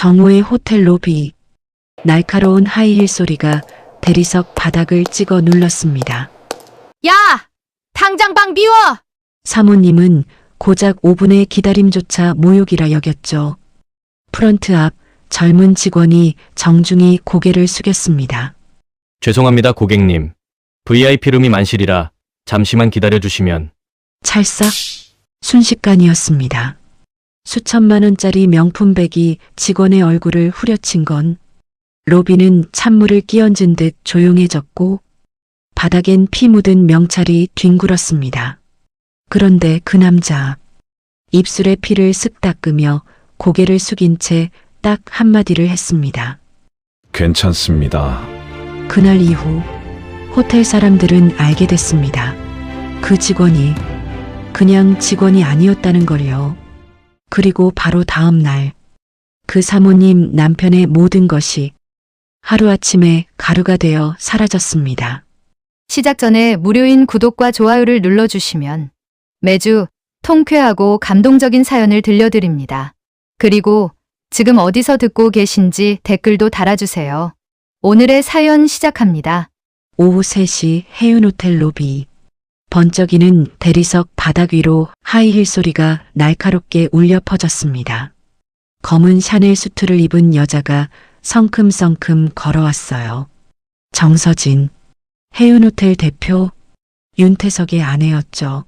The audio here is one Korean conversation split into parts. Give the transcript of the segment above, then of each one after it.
정오의 호텔 로비. 날카로운 하이힐 소리가 대리석 바닥을 찍어 눌렀습니다. 야! 당장 방 비워! 사모님은 고작 5분의 기다림조차 모욕이라 여겼죠. 프런트 앞 젊은 직원이 정중히 고개를 숙였습니다. 죄송합니다, 고객님. VIP룸이 만실이라 잠시만 기다려주시면. 찰싹 순식간이었습니다. 수천만 원짜리 명품백이 직원의 얼굴을 후려친 건 로비는 찬물을 끼얹은 듯 조용해졌고 바닥엔 피 묻은 명찰이 뒹굴었습니다. 그런데 그 남자 입술에 피를 쓱 닦으며 고개를 숙인 채 딱 한마디를 했습니다. 괜찮습니다. 그날 이후 호텔 사람들은 알게 됐습니다. 그 직원이 그냥 직원이 아니었다는 걸요. 그리고 바로 다음 날 그 사모님 남편의 모든 것이 하루아침에 가루가 되어 사라졌습니다. 시작 전에 무료인 구독과 좋아요를 눌러주시면 매주 통쾌하고 감동적인 사연을 들려드립니다. 그리고 지금 어디서 듣고 계신지 댓글도 달아주세요. 오늘의 사연 시작합니다. 오후 3시 해운호텔 로비. 번쩍이는 대리석 바닥 위로 하이힐 소리가 날카롭게 울려 퍼졌습니다. 검은 샤넬 수트를 입은 여자가 성큼성큼 걸어왔어요. 정서진, 해운호텔 대표, 윤태석의 아내였죠.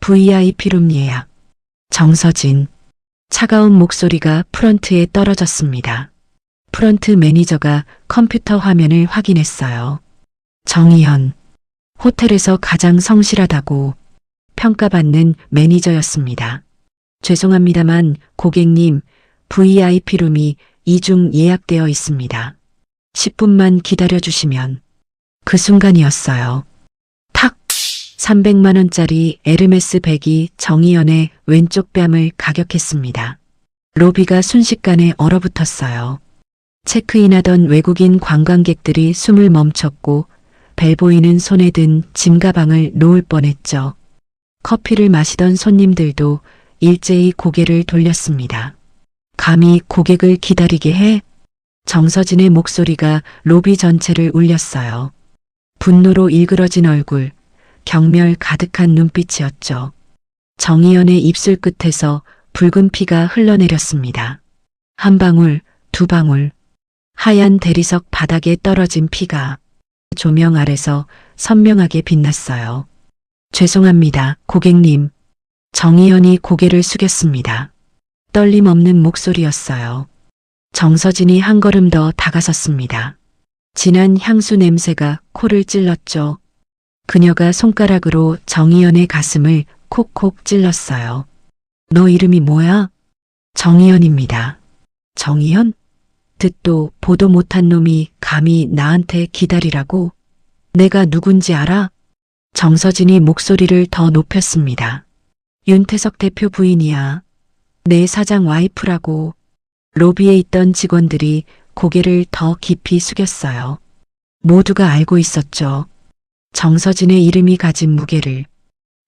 VIP룸 예약. 정서진. 차가운 목소리가 프런트에 떨어졌습니다. 프런트 매니저가 컴퓨터 화면을 확인했어요. 정희현. 호텔에서 가장 성실하다고 평가받는 매니저였습니다. 죄송합니다만 고객님, VIP룸이 이중 예약되어 있습니다. 10분만 기다려주시면. 그 순간이었어요. 탁! 300만 원짜리 에르메스 백이 정희연의 왼쪽 뺨을 가격했습니다. 로비가 순식간에 얼어붙었어요. 체크인하던 외국인 관광객들이 숨을 멈췄고 벨 보이는 손에 든 짐 가방을 놓을 뻔했죠. 커피를 마시던 손님들도 일제히 고개를 돌렸습니다. 감히 고객을 기다리게 해? 정서진의 목소리가 로비 전체를 울렸어요. 분노로 일그러진 얼굴, 경멸 가득한 눈빛이었죠. 정희연의 입술 끝에서 붉은 피가 흘러내렸습니다. 한 방울, 두 방울, 하얀 대리석 바닥에 떨어진 피가 조명 아래서 선명하게 빛났어요. 죄송합니다, 고객님. 정희연이 고개를 숙였습니다. 떨림 없는 목소리였어요. 정서진이 한 걸음 더 다가섰습니다. 진한 향수 냄새가 코를 찔렀죠. 그녀가 손가락으로 정희연의 가슴을 콕콕 찔렀어요. 너 이름이 뭐야? 정희연입니다. 정희연? 듣도 보도 못한 놈이 감히 나한테 기다리라고? 내가 누군지 알아? 정서진이 목소리를 더 높였습니다. 윤태석 대표 부인이야. 내 사장 와이프라고. 로비에 있던 직원들이 고개를 더 깊이 숙였어요. 모두가 알고 있었죠. 정서진의 이름이 가진 무게를.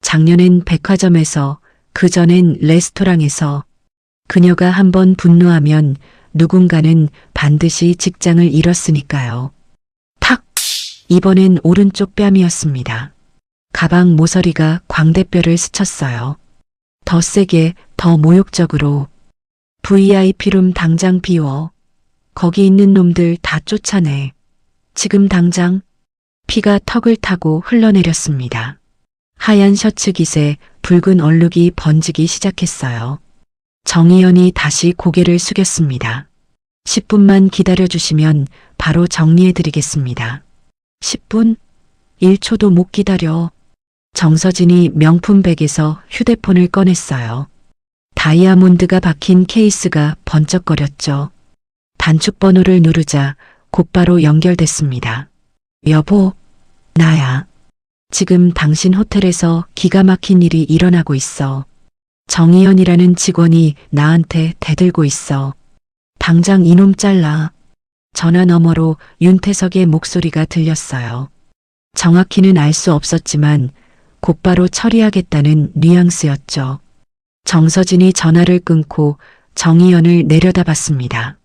작년엔 백화점에서, 그전엔 레스토랑에서 그녀가 한번 분노하면 누군가는 반드시 직장을 잃었으니까요. 탁! 이번엔 오른쪽 뺨이었습니다. 가방 모서리가 광대뼈를 스쳤어요. 더 세게, 더 모욕적으로. VIP룸 당장 비워. 거기 있는 놈들 다 쫓아내. 지금 당장. 피가 턱을 타고 흘러내렸습니다. 하얀 셔츠 깃에 붉은 얼룩이 번지기 시작했어요. 정희연이 다시 고개를 숙였습니다. 10분만 기다려주시면 바로 정리해드리겠습니다. 10분? 1초도 못 기다려. 정서진이 명품백에서 휴대폰을 꺼냈어요. 다이아몬드가 박힌 케이스가 번쩍거렸죠. 단축번호를 누르자 곧바로 연결됐습니다. 여보, 나야. 지금 당신 호텔에서 기가 막힌 일이 일어나고 있어. 정희연이라는 직원이 나한테 대들고 있어. 당장 이놈 잘라. 전화 너머로 윤태석의 목소리가 들렸어요. 정확히는 알 수 없었지만 곧바로 처리하겠다는 뉘앙스였죠. 정서진이 전화를 끊고 정희연을 내려다봤습니다.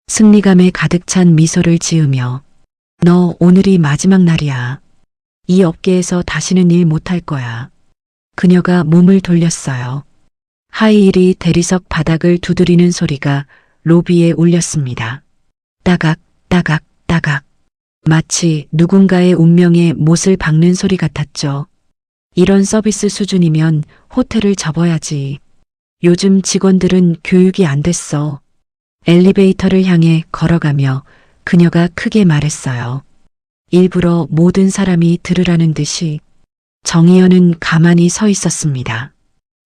승리감에 가득 찬 미소를 지으며 너 오늘이 마지막 날이야. 이 업계에서 다시는 일 못할 거야. 그녀가 몸을 돌렸어요. 하이힐이 대리석 바닥을 두드리는 소리가 로비에 울렸습니다. 따각, 따각, 따각. 마치 누군가의 운명에 못을 박는 소리 같았죠. 이런 서비스 수준이면 호텔을 접어야지. 요즘 직원들은 교육이 안 됐어. 엘리베이터를 향해 걸어가며 그녀가 크게 말했어요. 일부러 모든 사람이 들으라는 듯이. 정희연은 가만히 서 있었습니다.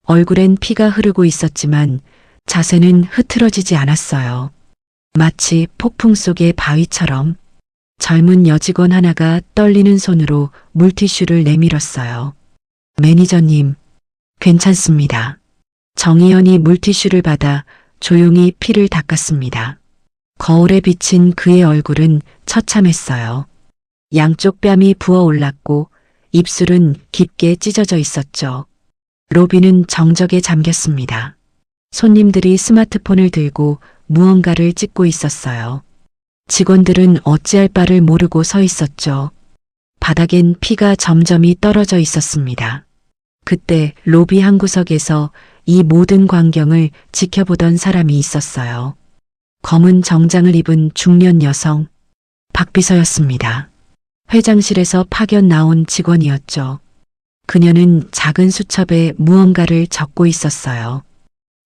얼굴엔 피가 흐르고 있었지만 자세는 흐트러지지 않았어요. 마치 폭풍 속의 바위처럼. 젊은 여직원 하나가 떨리는 손으로 물티슈를 내밀었어요. 매니저님, 괜찮습니다. 정희연이 물티슈를 받아 조용히 피를 닦았습니다. 거울에 비친 그의 얼굴은 처참했어요. 양쪽 뺨이 부어올랐고 입술은 깊게 찢어져 있었죠. 로비는 정적에 잠겼습니다. 손님들이 스마트폰을 들고 무언가를 찍고 있었어요. 직원들은 어찌할 바를 모르고 서 있었죠. 바닥엔 피가 점점이 떨어져 있었습니다. 그때 로비 한 구석에서 이 모든 광경을 지켜보던 사람이 있었어요. 검은 정장을 입은 중년 여성, 박비서였습니다. 회장실에서 파견 나온 직원이었죠. 그녀는 작은 수첩에 무언가를 적고 있었어요.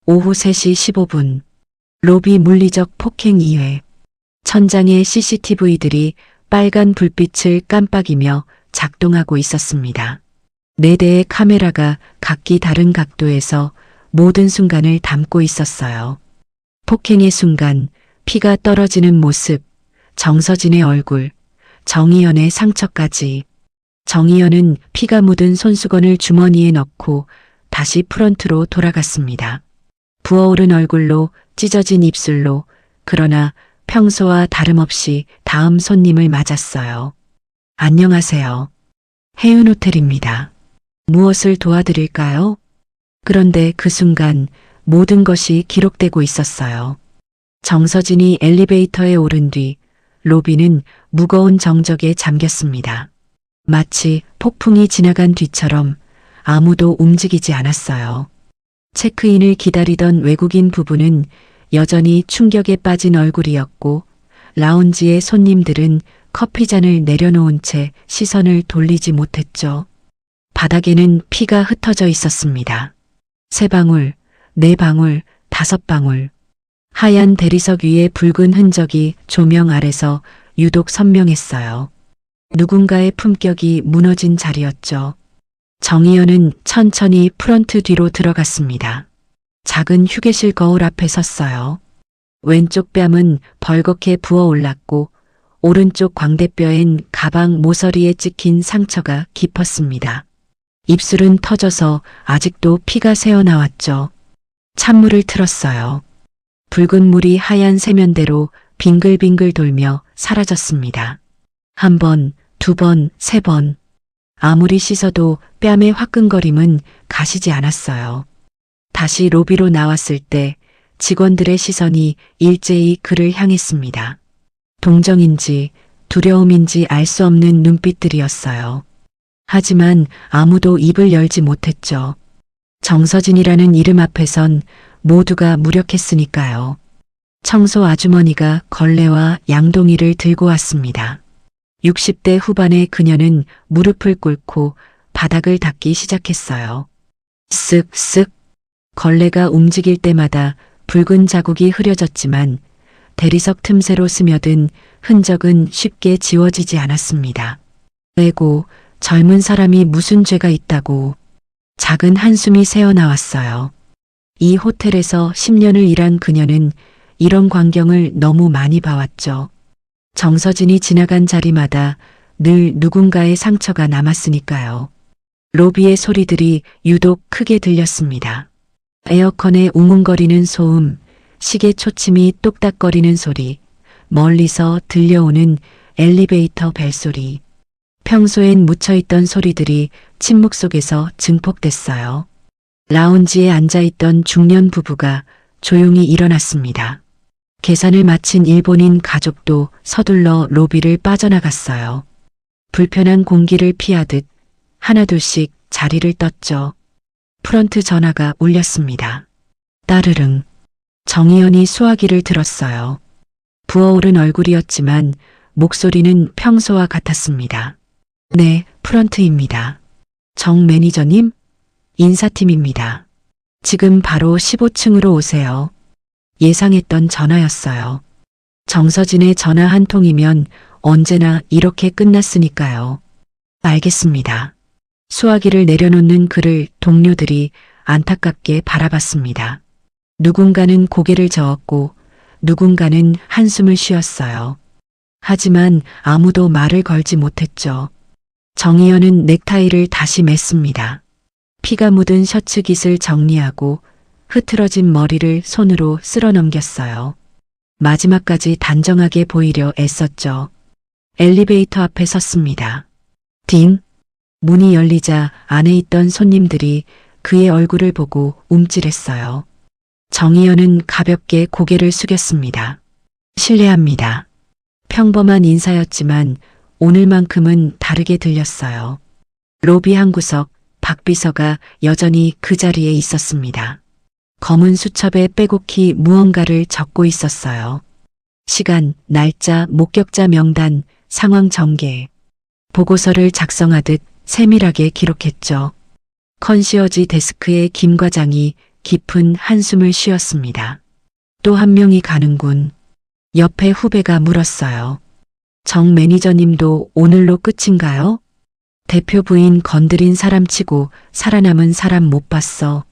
오후 3시 15분, 로비 물리적 폭행 2회. 천장의 CCTV들이 빨간 불빛을 깜빡이며 작동하고 있었습니다. 4대의 카메라가 각기 다른 각도에서 모든 순간을 담고 있었어요. 폭행의 순간, 피가 떨어지는 모습, 정서진의 얼굴, 정희연의 상처까지. 정희연은 피가 묻은 손수건을 주머니에 넣고 다시 프런트로 돌아갔습니다. 부어오른 얼굴로 찢어진 입술로, 그러나 평소와 다름없이 다음 손님을 맞았어요. 안녕하세요. 해운호텔입니다. 무엇을 도와드릴까요? 그런데 그 순간 모든 것이 기록되고 있었어요. 정서진이 엘리베이터에 오른 뒤 로비는 무거운 정적에 잠겼습니다. 마치 폭풍이 지나간 뒤처럼 아무도 움직이지 않았어요. 체크인을 기다리던 외국인 부부는 여전히 충격에 빠진 얼굴이었고 라운지의 손님들은 커피잔을 내려놓은 채 시선을 돌리지 못했죠. 바닥에는 피가 흩어져 있었습니다. 3방울, 4방울, 5방울. 하얀 대리석 위에 붉은 흔적이 조명 아래서 유독 선명했어요. 누군가의 품격이 무너진 자리였죠. 정희연은 천천히 프런트 뒤로 들어갔습니다. 작은 휴게실 거울 앞에 섰어요. 왼쪽 뺨은 벌겋게 부어올랐고 오른쪽 광대뼈엔 가방 모서리에 찍힌 상처가 깊었습니다. 입술은 터져서 아직도 피가 새어나왔죠. 찬물을 틀었어요. 붉은 물이 하얀 세면대로 빙글빙글 돌며 사라졌습니다. 1번, 2번, 3번. 아무리 씻어도 뺨의 화끈거림은 가시지 않았어요. 다시 로비로 나왔을 때 직원들의 시선이 일제히 그를 향했습니다. 동정인지 두려움인지 알 수 없는 눈빛들이었어요. 하지만 아무도 입을 열지 못했죠. 정서진이라는 이름 앞에선 모두가 무력했으니까요. 청소 아주머니가 걸레와 양동이를 들고 왔습니다. 60대 후반의 그녀는 무릎을 꿇고 바닥을 닦기 시작했어요. 쓱쓱. 걸레가 움직일 때마다 붉은 자국이 흐려졌지만 대리석 틈새로 스며든 흔적은 쉽게 지워지지 않았습니다. 에고, 젊은 사람이 무슨 죄가 있다고. 작은 한숨이 새어나왔어요. 이 호텔에서 10년을 일한 그녀는 이런 광경을 너무 많이 봐왔죠. 정서진이 지나간 자리마다 늘 누군가의 상처가 남았으니까요. 로비의 소리들이 유독 크게 들렸습니다. 에어컨의 웅웅거리는 소음, 시계 초침이 똑딱거리는 소리, 멀리서 들려오는 엘리베이터 벨소리. 평소엔 묻혀있던 소리들이 침묵 속에서 증폭됐어요. 라운지에 앉아있던 중년 부부가 조용히 일어났습니다. 계산을 마친 일본인 가족도 서둘러 로비를 빠져나갔어요. 불편한 공기를 피하듯 하나둘씩 자리를 떴죠. 프런트 전화가 울렸습니다. 따르릉. 정희연이 수화기를 들었어요. 부어오른 얼굴이었지만 목소리는 평소와 같았습니다. 네, 프런트입니다. 정 매니저님? 인사팀입니다. 지금 바로 15층으로 오세요. 예상했던 전화였어요. 정서진의 전화 한 통이면 언제나 이렇게 끝났으니까요. 알겠습니다. 수화기를 내려놓는 그를 동료들이 안타깝게 바라봤습니다. 누군가는 고개를 저었고 누군가는 한숨을 쉬었어요. 하지만 아무도 말을 걸지 못했죠. 정희연은 넥타이를 다시 맸습니다. 피가 묻은 셔츠 깃을 정리하고 흐트러진 머리를 손으로 쓸어 넘겼어요. 마지막까지 단정하게 보이려 애썼죠. 엘리베이터 앞에 섰습니다. 딩! 문이 열리자 안에 있던 손님들이 그의 얼굴을 보고 움찔했어요. 정희연은 가볍게 고개를 숙였습니다. 실례합니다. 평범한 인사였지만 오늘만큼은 다르게 들렸어요. 로비 한 구석 박 비서가 여전히 그 자리에 있었습니다. 검은 수첩에 빼곡히 무언가를 적고 있었어요. 시간, 날짜, 목격자 명단, 상황 전개. 보고서를 작성하듯 세밀하게 기록했죠. 컨시어지 데스크의 김 과장이 깊은 한숨을 쉬었습니다. 또 한 명이 가는군. 옆에 후배가 물었어요. 정 매니저님도 오늘로 끝인가요? 대표 부인 건드린 사람치고 살아남은 사람 못 봤어.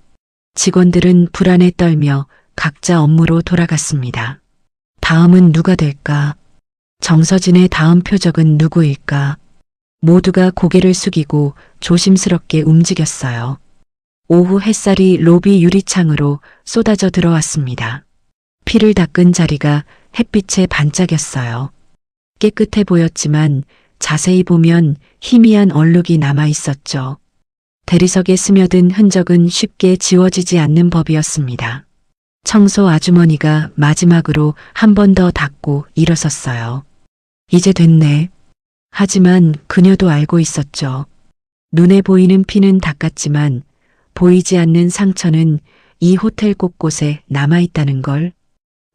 직원들은 불안에 떨며 각자 업무로 돌아갔습니다. 다음은 누가 될까? 정서진의 다음 표적은 누구일까? 모두가 고개를 숙이고 조심스럽게 움직였어요. 오후 햇살이 로비 유리창으로 쏟아져 들어왔습니다. 피를 닦은 자리가 햇빛에 반짝였어요. 깨끗해 보였지만 자세히 보면 희미한 얼룩이 남아 있었죠. 대리석에 스며든 흔적은 쉽게 지워지지 않는 법이었습니다. 청소 아주머니가 마지막으로 한 번 더 닦고 일어섰어요. 이제 됐네. 하지만 그녀도 알고 있었죠. 눈에 보이는 피는 닦았지만 보이지 않는 상처는 이 호텔 곳곳에 남아있다는 걸.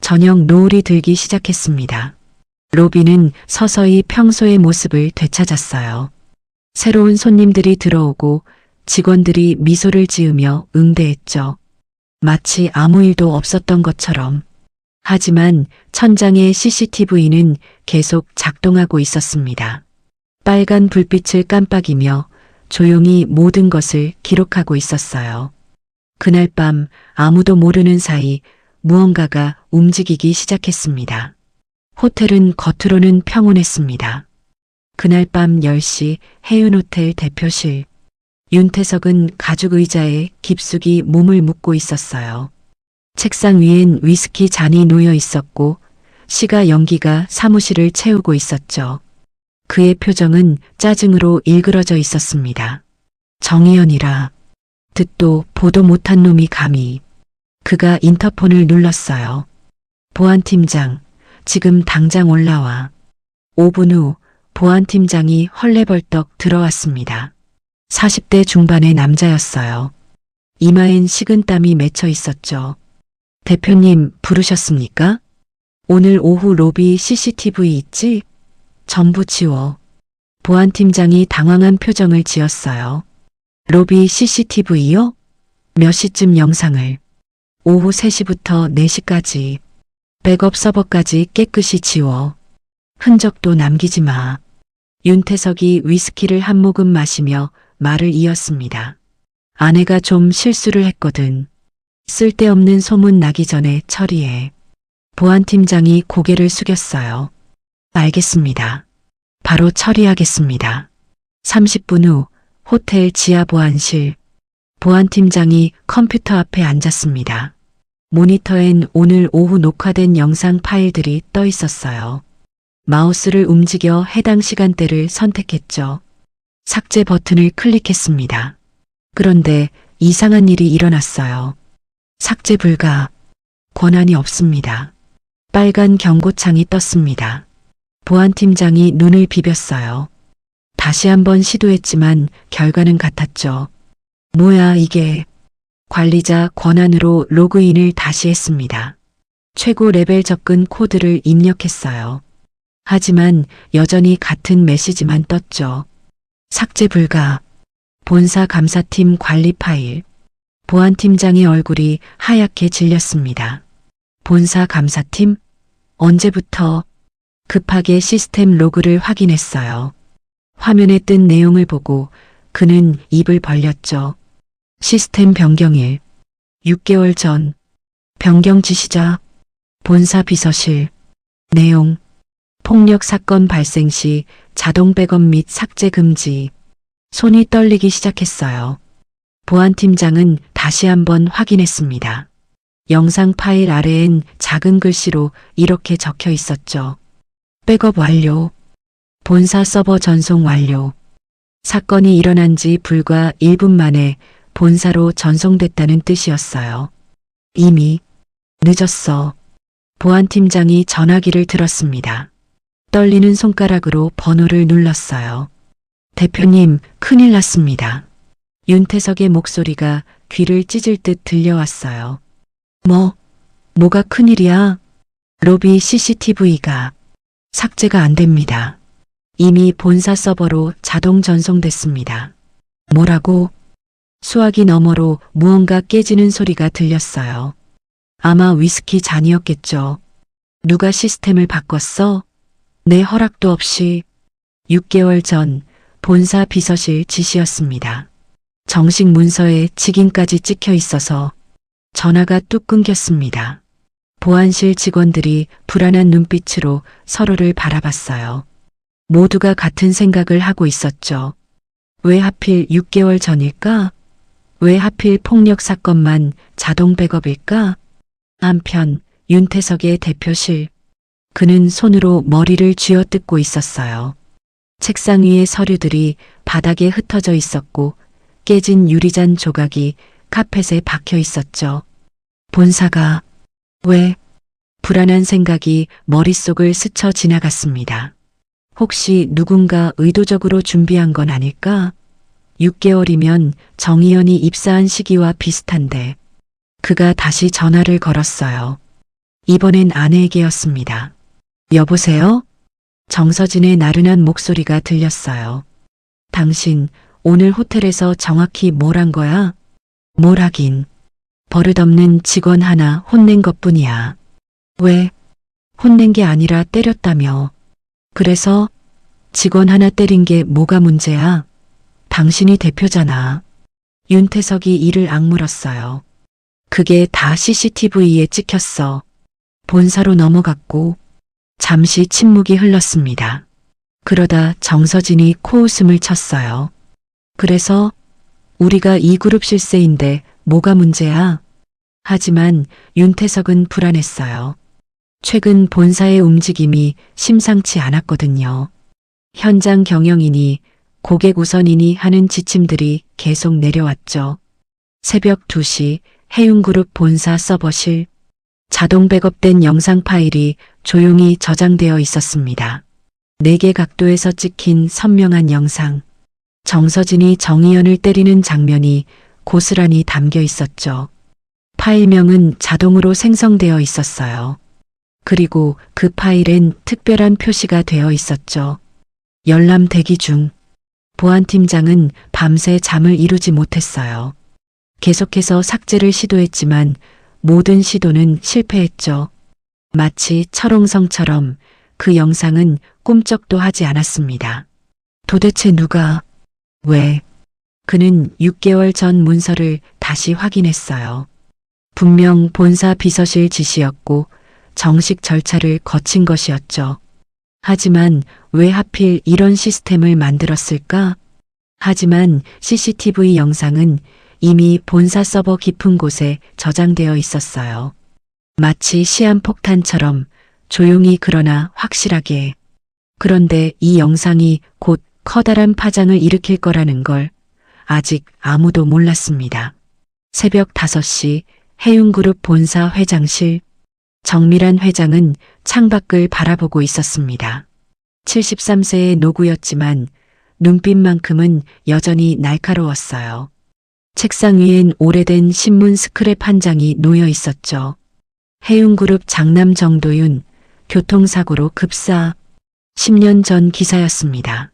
저녁 노을이 들기 시작했습니다. 로비는 서서히 평소의 모습을 되찾았어요. 새로운 손님들이 들어오고 직원들이 미소를 지으며 응대했죠. 마치 아무 일도 없었던 것처럼. 하지만 천장의 CCTV는 계속 작동하고 있었습니다. 빨간 불빛을 깜빡이며 조용히 모든 것을 기록하고 있었어요. 그날 밤 아무도 모르는 사이 무언가가 움직이기 시작했습니다. 호텔은 겉으로는 평온했습니다. 그날 밤 10시 해운호텔 대표실. 윤태석은 가죽 의자에 깊숙이 몸을 묻고 있었어요. 책상 위엔 위스키 잔이 놓여 있었고 시가 연기가 사무실을 채우고 있었죠. 그의 표정은 짜증으로 일그러져 있었습니다. 정희연이라. 듣도 보도 못한 놈이 감히. 그가 인터폰을 눌렀어요. 보안팀장, 지금 당장 올라와. 5분 후 보안팀장이 헐레벌떡 들어왔습니다. 40대 중반의 남자였어요. 이마엔 식은땀이 맺혀 있었죠. 대표님 부르셨습니까? 오늘 오후 로비 CCTV 있지? 전부 지워. 보안팀장이 당황한 표정을 지었어요. 로비 CCTV요? 몇 시쯤 영상을? 오후 3시부터 4시까지. 백업 서버까지 깨끗이 지워. 흔적도 남기지 마. 윤태석이 위스키를 한 모금 마시며 말을 이었습니다. 아내가 좀 실수를 했거든. 쓸데없는 소문 나기 전에 처리해. 보안팀장이 고개를 숙였어요. 알겠습니다. 바로 처리하겠습니다. 30분 후 호텔 지하 보안실. 보안팀장이 컴퓨터 앞에 앉았습니다. 모니터엔 오늘 오후 녹화된 영상 파일들이 떠 있었어요. 마우스를 움직여 해당 시간대를 선택했죠. 삭제 버튼을 클릭했습니다. 그런데 이상한 일이 일어났어요. 삭제 불가. 권한이 없습니다. 빨간 경고창이 떴습니다. 보안팀장이 눈을 비볐어요. 다시 한번 시도했지만 결과는 같았죠. 뭐야 이게. 관리자 권한으로 로그인을 다시 했습니다. 최고 레벨 접근 코드를 입력했어요. 하지만 여전히 같은 메시지만 떴죠. 삭제 불가. 본사 감사팀 관리 파일. 보안팀장의 얼굴이 하얗게 질렸습니다. 본사 감사팀? 언제부터? 급하게 시스템 로그를 확인했어요. 화면에 뜬 내용을 보고 그는 입을 벌렸죠. 시스템 변경일. 6개월 전. 변경 지시자. 본사 비서실. 내용. 폭력 사건 발생 시 자동 백업 및 삭제 금지. 손이 떨리기 시작했어요. 보안팀장은 다시 한번 확인했습니다. 영상 파일 아래엔 작은 글씨로 이렇게 적혀 있었죠. 백업 완료. 본사 서버 전송 완료. 사건이 일어난 지 불과 1분 만에 본사로 전송됐다는 뜻이었어요. 이미 늦었어. 보안팀장이 전화기를 들었습니다. 떨리는 손가락으로 번호를 눌렀어요. 대표님, 큰일 났습니다. 윤태석의 목소리가 귀를 찢을 듯 들려왔어요. 뭐가 큰일이야? 로비 CCTV가 삭제가 안 됩니다. 이미 본사 서버로 자동 전송됐습니다. 뭐라고? 수화기 너머로 무언가 깨지는 소리가 들렸어요. 아마 위스키 잔이었겠죠. 누가 시스템을 바꿨어? 내 허락도 없이. 6개월 전 본사 비서실 지시였습니다. 정식 문서에 직인까지 찍혀 있어서 전화가 뚝 끊겼습니다. 보안실 직원들이 불안한 눈빛으로 서로를 바라봤어요. 모두가 같은 생각을 하고 있었죠. 왜 하필 6개월 전일까? 왜 하필 폭력 사건만 자동 백업일까? 한편 윤태석의 대표실. 그는 손으로 머리를 쥐어뜯고 있었어요. 책상 위의 서류들이 바닥에 흩어져 있었고 깨진 유리잔 조각이 카펫에 박혀 있었죠. 본사가 왜? 불안한 생각이 머릿속을 스쳐 지나갔습니다. 혹시 누군가 의도적으로 준비한 건 아닐까? 6개월이면 정희연이 입사한 시기와 비슷한데 그가 다시 전화를 걸었어요. 이번엔 아내에게였습니다. 여보세요? 정서진의 나른한 목소리가 들렸어요. 당신 오늘 호텔에서 정확히 뭘 한 거야? 뭘 하긴. 버릇없는 직원 하나 혼낸 것뿐이야. 왜? 혼낸 게 아니라 때렸다며. 그래서 직원 하나 때린 게 뭐가 문제야? 당신이 대표잖아. 윤태석이 이를 악물었어요. 그게 다 CCTV에 찍혔어. 본사로 넘어갔고. 잠시 침묵이 흘렀습니다. 그러다 정서진이 코웃음을 쳤어요. 그래서 우리가 이 그룹 실세인데 뭐가 문제야? 하지만 윤태석은 불안했어요. 최근 본사의 움직임이 심상치 않았거든요. 현장 경영이니 고객 우선이니 하는 지침들이 계속 내려왔죠. 새벽 2시 해운그룹 본사 서버실. 자동 백업된 영상 파일이 조용히 저장되어 있었습니다. 4개 각도에서 찍힌 선명한 영상. 정서진이 정희연을 때리는 장면이 고스란히 담겨 있었죠. 파일명은 자동으로 생성되어 있었어요. 그리고 그 파일엔 특별한 표시가 되어 있었죠. 열람 대기 중. 보안팀장은 밤새 잠을 이루지 못했어요. 계속해서 삭제를 시도했지만 모든 시도는 실패했죠. 마치 철옹성처럼 그 영상은 꿈쩍도 하지 않았습니다. 도대체 누가, 왜? 그는 6개월 전 문서를 다시 확인했어요. 분명 본사 비서실 지시였고 정식 절차를 거친 것이었죠. 하지만 왜 하필 이런 시스템을 만들었을까? 하지만 CCTV 영상은 이미 본사 서버 깊은 곳에 저장되어 있었어요. 마치 시한폭탄처럼 조용히 그러나 확실하게. 그런데 이 영상이 곧 커다란 파장을 일으킬 거라는 걸 아직 아무도 몰랐습니다. 새벽 5시 해운그룹 본사 회장실. 정밀한 회장은 창밖을 바라보고 있었습니다. 73세의 노구였지만 눈빛만큼은 여전히 날카로웠어요. 책상 위엔 오래된 신문 스크랩 한 장이 놓여 있었죠. 해운그룹 장남 정도윤, 교통사고로 급사. 10년 전 기사였습니다.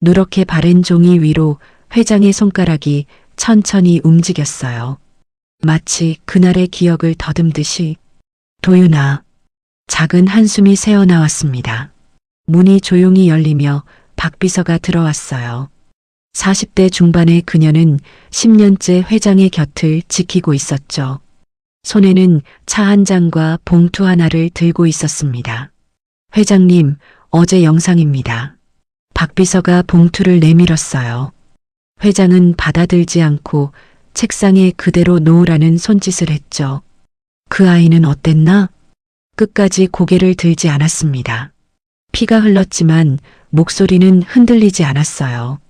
누렇게 바랜 종이 위로 회장의 손가락이 천천히 움직였어요. 마치 그날의 기억을 더듬듯이. 도윤아. 작은 한숨이 새어나왔습니다. 문이 조용히 열리며 박 비서가 들어왔어요. 40대 중반의 그녀는 10년째 회장의 곁을 지키고 있었죠. 손에는 차 한 잔과 봉투 하나를 들고 있었습니다. 회장님, 어제 영상입니다. 박 비서가 봉투를 내밀었어요. 회장은 받아들지 않고 책상에 그대로 놓으라는 손짓을 했죠. 그 아이는 어땠나? 끝까지 고개를 들지 않았습니다. 피가 흘렀지만 목소리는 흔들리지 않았어요.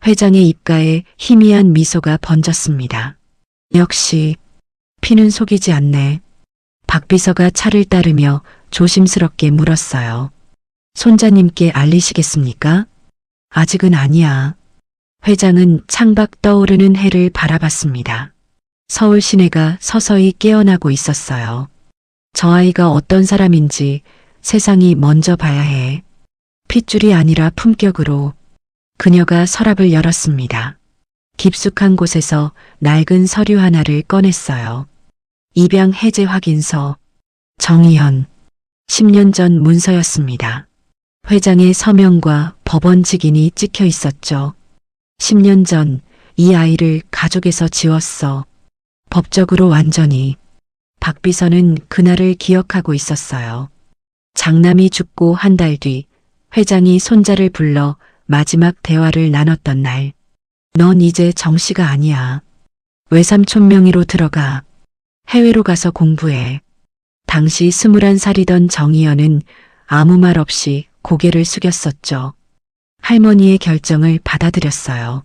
회장의 입가에 희미한 미소가 번졌습니다. 역시 피는 속이지 않네. 박 비서가 차를 따르며 조심스럽게 물었어요. 손자님께 알리시겠습니까? 아직은 아니야. 회장은 창밖 떠오르는 해를 바라봤습니다. 서울 시내가 서서히 깨어나고 있었어요. 저 아이가 어떤 사람인지 세상이 먼저 봐야 해. 핏줄이 아니라 품격으로. 그녀가 서랍을 열었습니다. 깊숙한 곳에서 낡은 서류 하나를 꺼냈어요. 입양 해제 확인서. 정희연. 10년 전 문서였습니다. 회장의 서명과 법원 직인이 찍혀 있었죠. 10년 전 이 아이를 가족에서 지웠어. 법적으로 완전히. 박 비서는 그날을 기억하고 있었어요. 장남이 죽고 한 달 뒤 회장이 손자를 불러 마지막 대화를 나눴던 날. 넌 이제 정씨가 아니야. 외삼촌 명의로 들어가. 해외로 가서 공부해. 당시 21살이던 정희연은 아무 말 없이 고개를 숙였었죠. 할머니의 결정을 받아들였어요.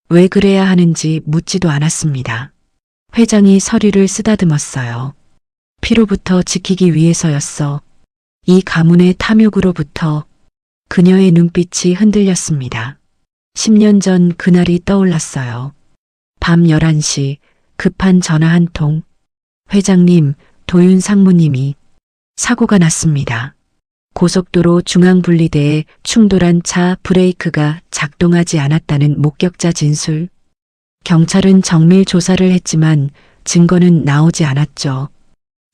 왜 그래야 하는지 묻지도 않았습니다. 회장이 서류를 쓰다듬었어요. 피로부터 지키기 위해서였어. 이 가문의 탐욕으로부터. 그녀의 눈빛이 흔들렸습니다. 10년 전 그날이 떠올랐어요. 밤 11시 급한 전화 한 통. 회장님, 도윤 상무님이. 사고가 났습니다. 고속도로 중앙분리대에 충돌한 차 브레이크가 작동하지 않았다는 목격자 진술. 경찰은 정밀 조사를 했지만 증거는 나오지 않았죠.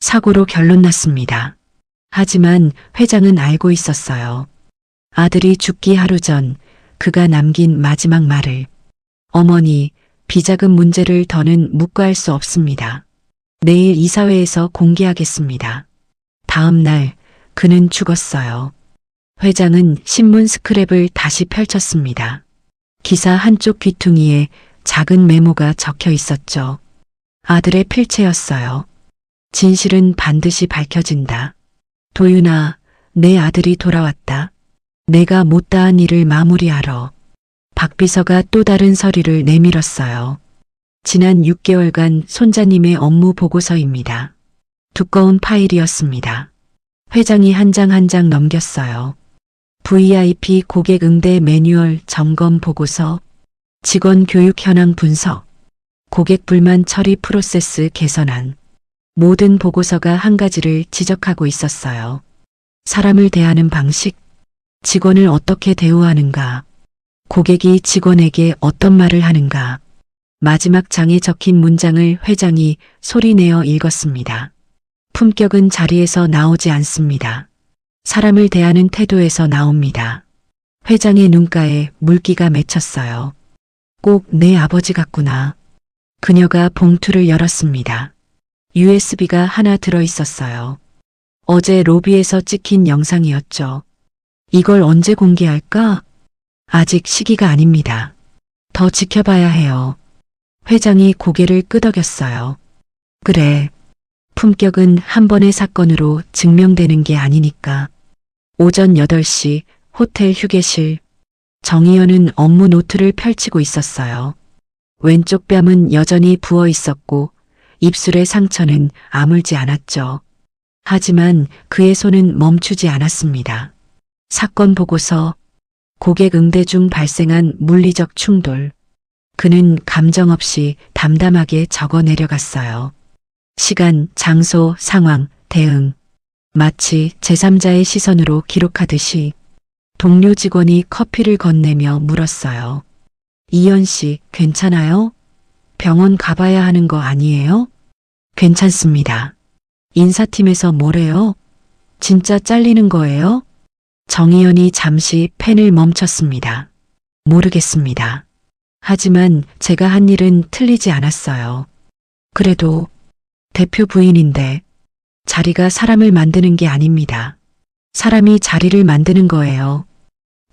사고로 결론 났습니다. 하지만 회장은 알고 있었어요. 아들이 죽기 하루 전 그가 남긴 마지막 말을. 어머니, 비자금 문제를 더는 묵과할 수 없습니다. 내일 이사회에서 공개하겠습니다. 다음 날 그는 죽었어요. 회장은 신문 스크랩을 다시 펼쳤습니다. 기사 한쪽 귀퉁이에 작은 메모가 적혀 있었죠. 아들의 필체였어요. 진실은 반드시 밝혀진다. 도윤아, 내 아들이 돌아왔다. 내가 못다한 일을 마무리하러. 박 비서가 또 다른 서류를 내밀었어요. 지난 6개월간 손자님의 업무 보고서입니다. 두꺼운 파일이었습니다. 회장이 한 장 한 장 넘겼어요. VIP 고객 응대 매뉴얼 점검 보고서, 직원 교육 현황 분석, 고객 불만 처리 프로세스 개선안. 모든 보고서가 한 가지를 지적하고 있었어요. 사람을 대하는 방식, 직원을 어떻게 대우하는가, 고객이 직원에게 어떤 말을 하는가. 마지막 장에 적힌 문장을 회장이 소리내어 읽었습니다. 품격은 자리에서 나오지 않습니다. 사람을 대하는 태도에서 나옵니다. 회장의 눈가에 물기가 맺혔어요. 꼭 내 아버지 같구나. 그녀가 봉투를 열었습니다. USB가 하나 들어 있었어요. 어제 로비에서 찍힌 영상이었죠. 이걸 언제 공개할까? 아직 시기가 아닙니다. 더 지켜봐야 해요. 회장이 고개를 끄덕였어요. 그래. 품격은 한 번의 사건으로 증명되는 게 아니니까. 오전 8시 호텔 휴게실. 정희연은 업무 노트를 펼치고 있었어요. 왼쪽 뺨은 여전히 부어 있었고 입술의 상처는 아물지 않았죠. 하지만 그의 손은 멈추지 않았습니다. 사건 보고서, 고객 응대 중 발생한 물리적 충돌. 그는 감정 없이 담담하게 적어 내려갔어요. 시간, 장소, 상황, 대응. 마치 제3자의 시선으로 기록하듯이 동료 직원이 커피를 건네며 물었어요. 이현 씨, 괜찮아요? 병원 가봐야 하는 거 아니에요? 괜찮습니다. 인사팀에서 뭐래요? 진짜 잘리는 거예요? 정희연이 잠시 펜을 멈췄습니다. 모르겠습니다. 하지만 제가 한 일은 틀리지 않았어요. 그래도 대표 부인인데 자리가 사람을 만드는 게 아닙니다. 사람이 자리를 만드는 거예요.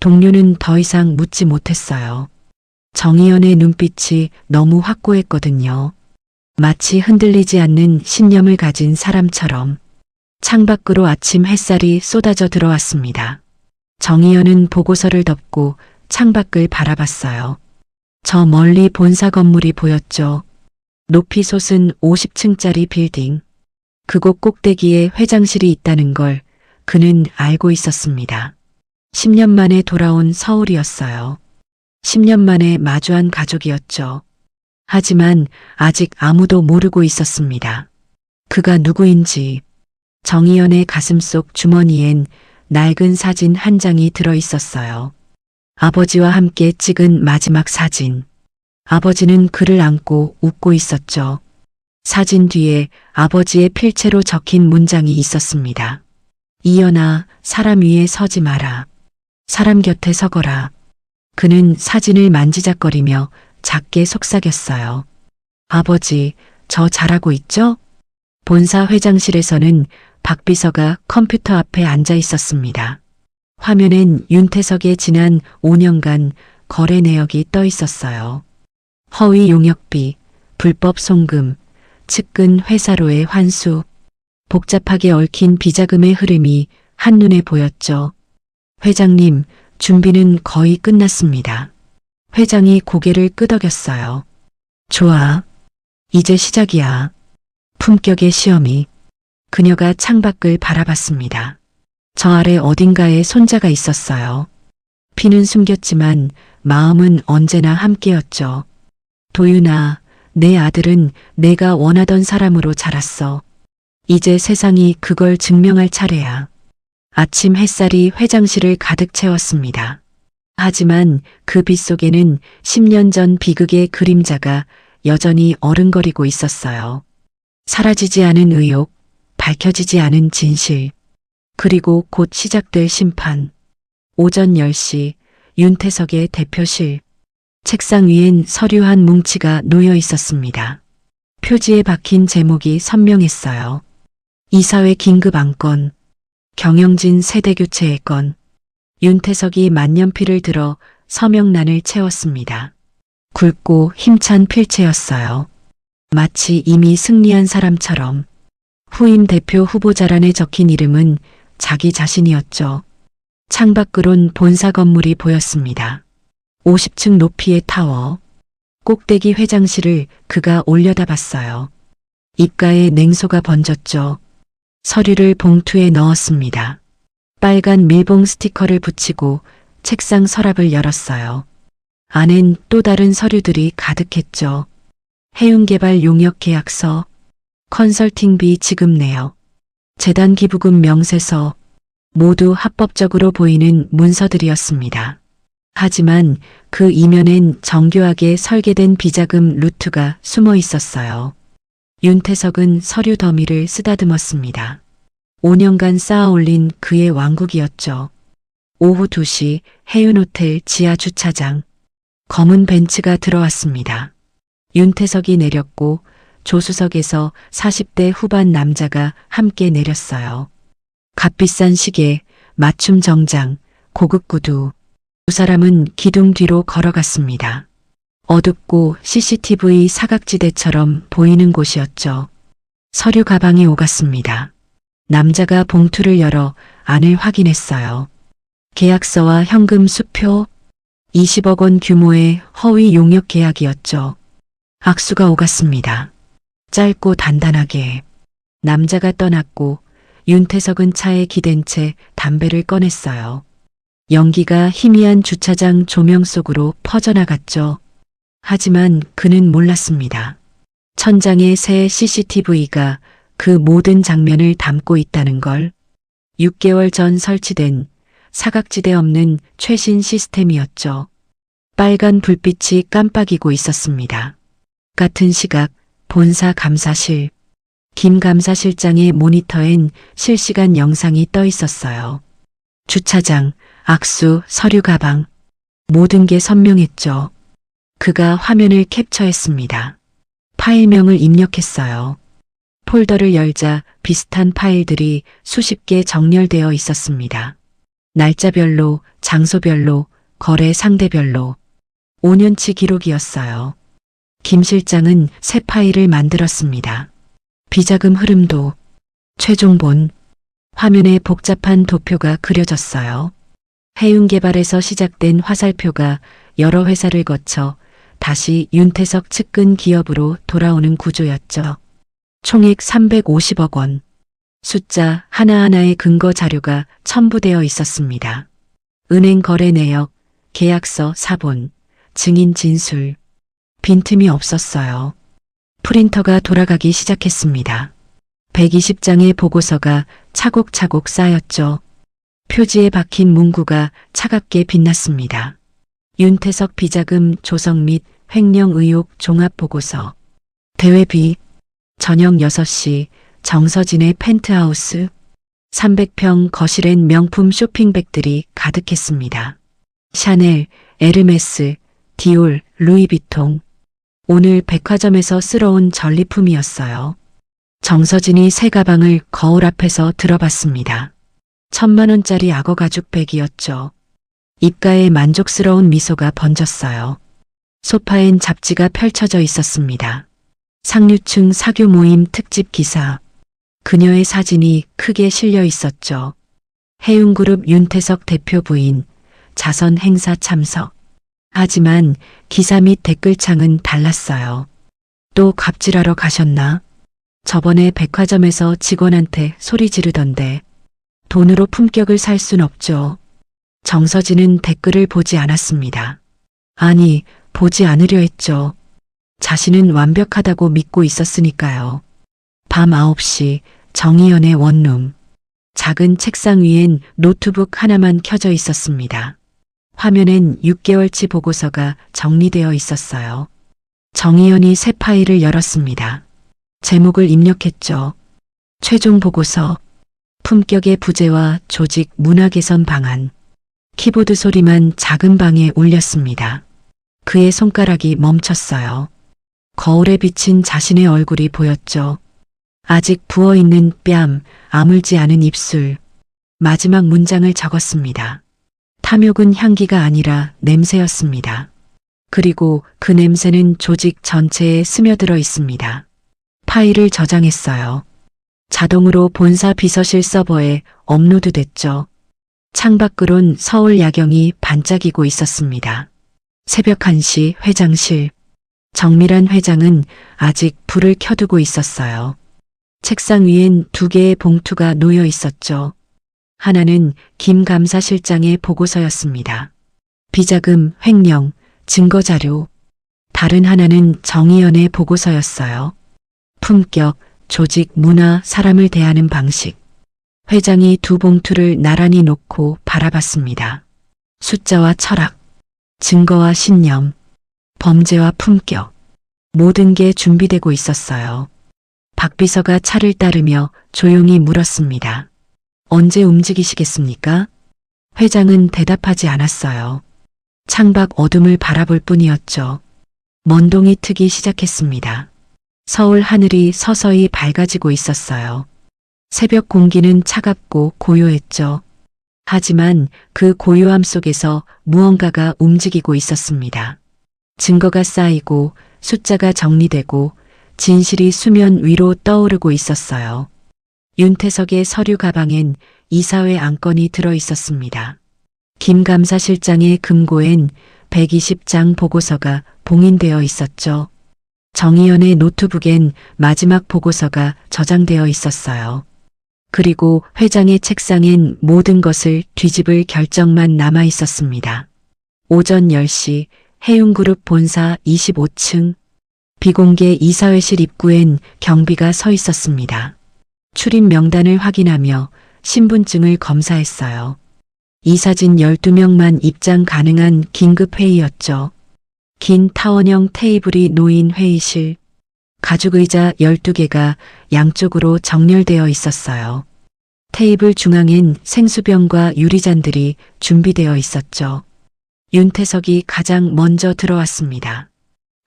동료는 더 이상 묻지 못했어요. 정희연의 눈빛이 너무 확고했거든요. 마치 흔들리지 않는 신념을 가진 사람처럼. 창밖으로 아침 햇살이 쏟아져 들어왔습니다. 정희연은 보고서를 덮고 창밖을 바라봤어요. 저 멀리 본사 건물이 보였죠. 높이 솟은 50층짜리 빌딩. 그곳 꼭대기에 회장실이 있다는 걸 그는 알고 있었습니다. 10년 만에 돌아온 서울이었어요. 10년 만에 마주한 가족이었죠. 하지만 아직 아무도 모르고 있었습니다. 그가 누구인지. 정희연의 가슴속 주머니엔 낡은 사진 한 장이 들어 있었어요. 아버지와 함께 찍은 마지막 사진. 아버지는 그를 안고 웃고 있었죠. 사진 뒤에 아버지의 필체로 적힌 문장이 있었습니다. 이연아, 사람 위에 서지 마라. 사람 곁에 서거라. 그는 사진을 만지작거리며 작게 속삭였어요. 아버지, 저 잘하고 있죠? 본사 회장실에서는 박 비서가 컴퓨터 앞에 앉아 있었습니다. 화면엔 윤태석의 지난 5년간 거래 내역이 떠 있었어요. 허위 용역비, 불법 송금, 측근 회사로의 환수, 복잡하게 얽힌 비자금의 흐름이 한눈에 보였죠. 회장님, 준비는 거의 끝났습니다. 회장이 고개를 끄덕였어요. 좋아. 이제 시작이야. 품격의 시험이. 그녀가 창밖을 바라봤습니다. 저 아래 어딘가에 손자가 있었어요. 피는 숨겼지만 마음은 언제나 함께였죠. 도윤아, 내 아들은 내가 원하던 사람으로 자랐어. 이제 세상이 그걸 증명할 차례야. 아침 햇살이 회장실을 가득 채웠습니다. 하지만 그 빛 속에는 10년 전 비극의 그림자가 여전히 어른거리고 있었어요. 사라지지 않은 의혹, 밝혀지지 않은 진실, 그리고 곧 시작될 심판. 오전 10시 윤태석의 대표실. 책상 위엔 서류 한 뭉치가 놓여 있었습니다. 표지에 박힌 제목이 선명했어요. 이사회 긴급 안건, 경영진 세대교체의 건. 윤태석이 만년필을 들어 서명란을 채웠습니다. 굵고 힘찬 필체였어요. 마치 이미 승리한 사람처럼. 후임 대표 후보자란에 적힌 이름은 자기 자신이었죠. 창밖으론 본사 건물이 보였습니다. 50층 높이의 타워. 꼭대기 회장실을 그가 올려다봤어요. 입가에 냉소가 번졌죠. 서류를 봉투에 넣었습니다. 빨간 밀봉 스티커를 붙이고 책상 서랍을 열었어요. 안엔 또 다른 서류들이 가득했죠. 해운개발 용역 계약서, 컨설팅비 지급 내역, 재단 기부금 명세서, 모두 합법적으로 보이는 문서들이었습니다. 하지만 그 이면엔 정교하게 설계된 비자금 루트가 숨어 있었어요. 윤태석은 서류 더미를 쓰다듬었습니다. 5년간 쌓아올린 그의 왕국이었죠. 오후 2시 해운호텔 지하 주차장. 검은 벤츠가 들어왔습니다. 윤태석이 내렸고 조수석에서 40대 후반 남자가 함께 내렸어요. 값비싼 시계, 맞춤 정장, 고급 구두. 두 사람은 기둥 뒤로 걸어갔습니다. 어둡고 CCTV 사각지대처럼 보이는 곳이었죠. 서류 가방이 오갔습니다. 남자가 봉투를 열어 안을 확인했어요. 계약서와 현금 수표, 20억 원 규모의 허위 용역 계약이었죠. 악수가 오갔습니다. 짧고 단단하게. 남자가 떠났고 윤태석은 차에 기댄 채 담배를 꺼냈어요. 연기가 희미한 주차장 조명 속으로 퍼져나갔죠. 하지만 그는 몰랐습니다. 천장의 새 CCTV가 그 모든 장면을 담고 있다는 걸. 6개월 전 설치된 사각지대 없는 최신 시스템이었죠. 빨간 불빛이 깜빡이고 있었습니다. 같은 시각 본사 감사실. 김 감사실장의 모니터엔 실시간 영상이 떠 있었어요. 주차장, 악수, 서류 가방. 모든 게 선명했죠. 그가 화면을 캡처했습니다. 파일명을 입력했어요. 폴더를 열자 비슷한 파일들이 수십 개 정렬되어 있었습니다. 날짜별로, 장소별로, 거래 상대별로. 5년치 기록이었어요. 김 실장은 새 파일을 만들었습니다. 비자금 흐름도, 최종본. 화면에 복잡한 도표가 그려졌어요. 해운개발에서 시작된 화살표가 여러 회사를 거쳐 다시 윤태석 측근 기업으로 돌아오는 구조였죠. 총액 350억 원. 숫자 하나하나의 근거 자료가 첨부되어 있었습니다. 은행 거래 내역, 계약서 사본, 증인 진술. 빈틈이 없었어요. 프린터가 돌아가기 시작했습니다. 120장의 보고서가 차곡차곡 쌓였죠. 표지에 박힌 문구가 차갑게 빛났습니다. 윤태석 비자금 조성 및 횡령 의혹 종합보고서. 대회비. 저녁 6시 정서진의 펜트하우스. 300평 거실엔 명품 쇼핑백들이 가득했습니다. 샤넬, 에르메스, 디올, 루이비통. 오늘 백화점에서 쓸어온 전리품이었어요. 정서진이 새 가방을 거울 앞에서 들어봤습니다. 1,000만 원짜리 악어 가죽백이었죠. 입가에 만족스러운 미소가 번졌어요. 소파엔 잡지가 펼쳐져 있었습니다. 상류층 사교 모임 특집 기사. 그녀의 사진이 크게 실려 있었죠. 해운그룹 윤태석 대표 부인, 자선 행사 참석. 하지만 기사 및 댓글창은 달랐어요. 또 갑질하러 가셨나? 저번에 백화점에서 직원한테 소리 지르던데. 돈으로 품격을 살 순 없죠. 정서진은 댓글을 보지 않았습니다. 아니, 보지 않으려 했죠. 자신은 완벽하다고 믿고 있었으니까요. 밤 9시 정희연의 원룸. 작은 책상 위엔 노트북 하나만 켜져 있었습니다. 화면엔 6개월치 보고서가 정리되어 있었어요. 정희연이 새 파일을 열었습니다. 제목을 입력했죠. 최종 보고서. 품격의 부재와 조직 문화 개선 방안. 키보드 소리만 작은 방에 울렸습니다. 그의 손가락이 멈췄어요. 거울에 비친 자신의 얼굴이 보였죠. 아직 부어있는 뺨, 아물지 않은 입술. 마지막 문장을 적었습니다. 탐욕은 향기가 아니라 냄새였습니다. 그리고 그 냄새는 조직 전체에 스며들어 있습니다. 파일을 저장했어요. 자동으로 본사 비서실 서버에 업로드됐죠. 창밖으론 서울 야경이 반짝이고 있었습니다. 새벽 1시 회장실. 정밀한 회장은 아직 불을 켜두고 있었어요. 책상 위엔 2개의 봉투가 놓여 있었죠. 하나는 김 감사실장의 보고서였습니다. 비자금, 횡령, 증거자료. 다른 하나는 정희연의 보고서였어요. 품격, 조직, 문화, 사람을 대하는 방식. 회장이 2 봉투를 나란히 놓고 바라봤습니다. 숫자와 철학, 증거와 신념, 범죄와 품격. 모든 게 준비되고 있었어요. 박 비서가 차를 따르며 조용히 물었습니다. 언제 움직이시겠습니까? 회장은 대답하지 않았어요. 창밖 어둠을 바라볼 뿐이었죠. 먼동이 트기 시작했습니다. 서울 하늘이 서서히 밝아지고 있었어요. 새벽 공기는 차갑고 고요했죠. 하지만 그 고요함 속에서 무언가가 움직이고 있었습니다. 증거가 쌓이고 숫자가 정리되고 진실이 수면 위로 떠오르고 있었어요. 윤태석의 서류 가방엔 이사회 안건이 들어 있었습니다. 김 감사실장의 금고엔 120장 보고서가 봉인되어 있었죠. 정희연의 노트북엔 마지막 보고서가 저장되어 있었어요. 그리고 회장의 책상엔 모든 것을 뒤집을 결정만 남아 있었습니다. 오전 10시 해운그룹 본사 25층 비공개 이사회실 입구엔 경비가 서 있었습니다. 출입 명단을 확인하며 신분증을 검사했어요. 이사진 12명만 입장 가능한 긴급 회의였죠. 긴 타원형 테이블이 놓인 회의실, 가죽 의자 12개가 양쪽으로 정렬되어 있었어요. 테이블 중앙엔 생수병과 유리잔들이 준비되어 있었죠. 윤태석이 가장 먼저 들어왔습니다.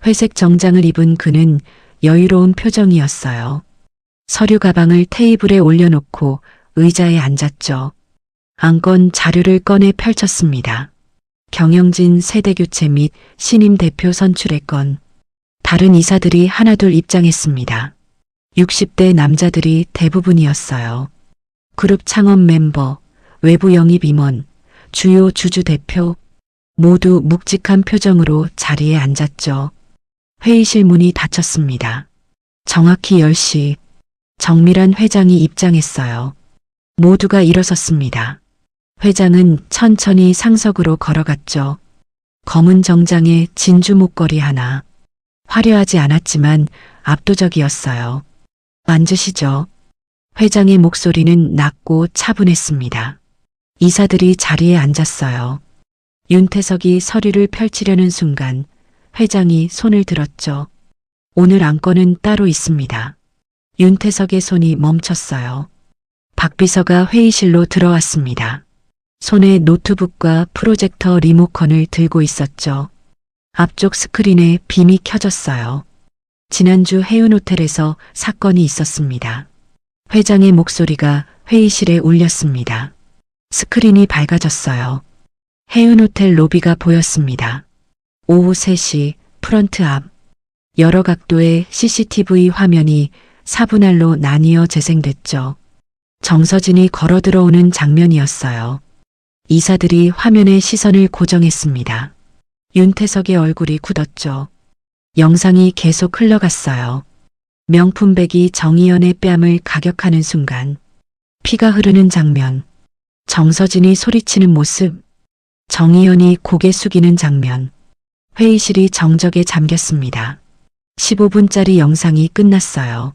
회색 정장을 입은 그는 여유로운 표정이었어요. 서류 가방을 테이블에 올려놓고 의자에 앉았죠. 안건 자료를 꺼내 펼쳤습니다. 경영진 세대교체 및 신임 대표 선출의 건. 다른 이사들이 하나둘 입장했습니다. 60대 남자들이 대부분이었어요. 그룹 창업 멤버, 외부 영입 임원, 주요 주주 대표 모두 묵직한 표정으로 자리에 앉았죠. 회의실 문이 닫혔습니다. 정확히 10시 정밀한 회장이 입장했어요. 모두가 일어섰습니다. 회장은 천천히 상석으로 걸어갔죠. 검은 정장에 진주 목걸이 하나. 화려하지 않았지만 압도적이었어요. 앉으시죠. 회장의 목소리는 낮고 차분했습니다. 이사들이 자리에 앉았어요. 윤태석이 서류를 펼치려는 순간 회장이 손을 들었죠. 오늘 안건은 따로 있습니다. 윤태석의 손이 멈췄어요. 박 비서가 회의실로 들어왔습니다. 손에 노트북과 프로젝터 리모컨을 들고 있었죠. 앞쪽 스크린에 빔이 켜졌어요. 지난주 해운호텔에서 사건이 있었습니다. 회장의 목소리가 회의실에 울렸습니다. 스크린이 밝아졌어요. 해운호텔 로비가 보였습니다. 오후 3시 프런트 앞 여러 각도의 CCTV 화면이 4분할로 나뉘어 재생됐죠. 정서진이 걸어 들어오는 장면이었어요. 이사들이 화면에 시선을 고정했습니다. 윤태석의 얼굴이 굳었죠. 영상이 계속 흘러갔어요. 명품백이 정의연의 뺨을 가격하는 순간 피가 흐르는 장면, 정서진이 소리치는 모습, 정의연이 고개 숙이는 장면, 회의실이 정적에 잠겼습니다. 15분짜리 영상이 끝났어요.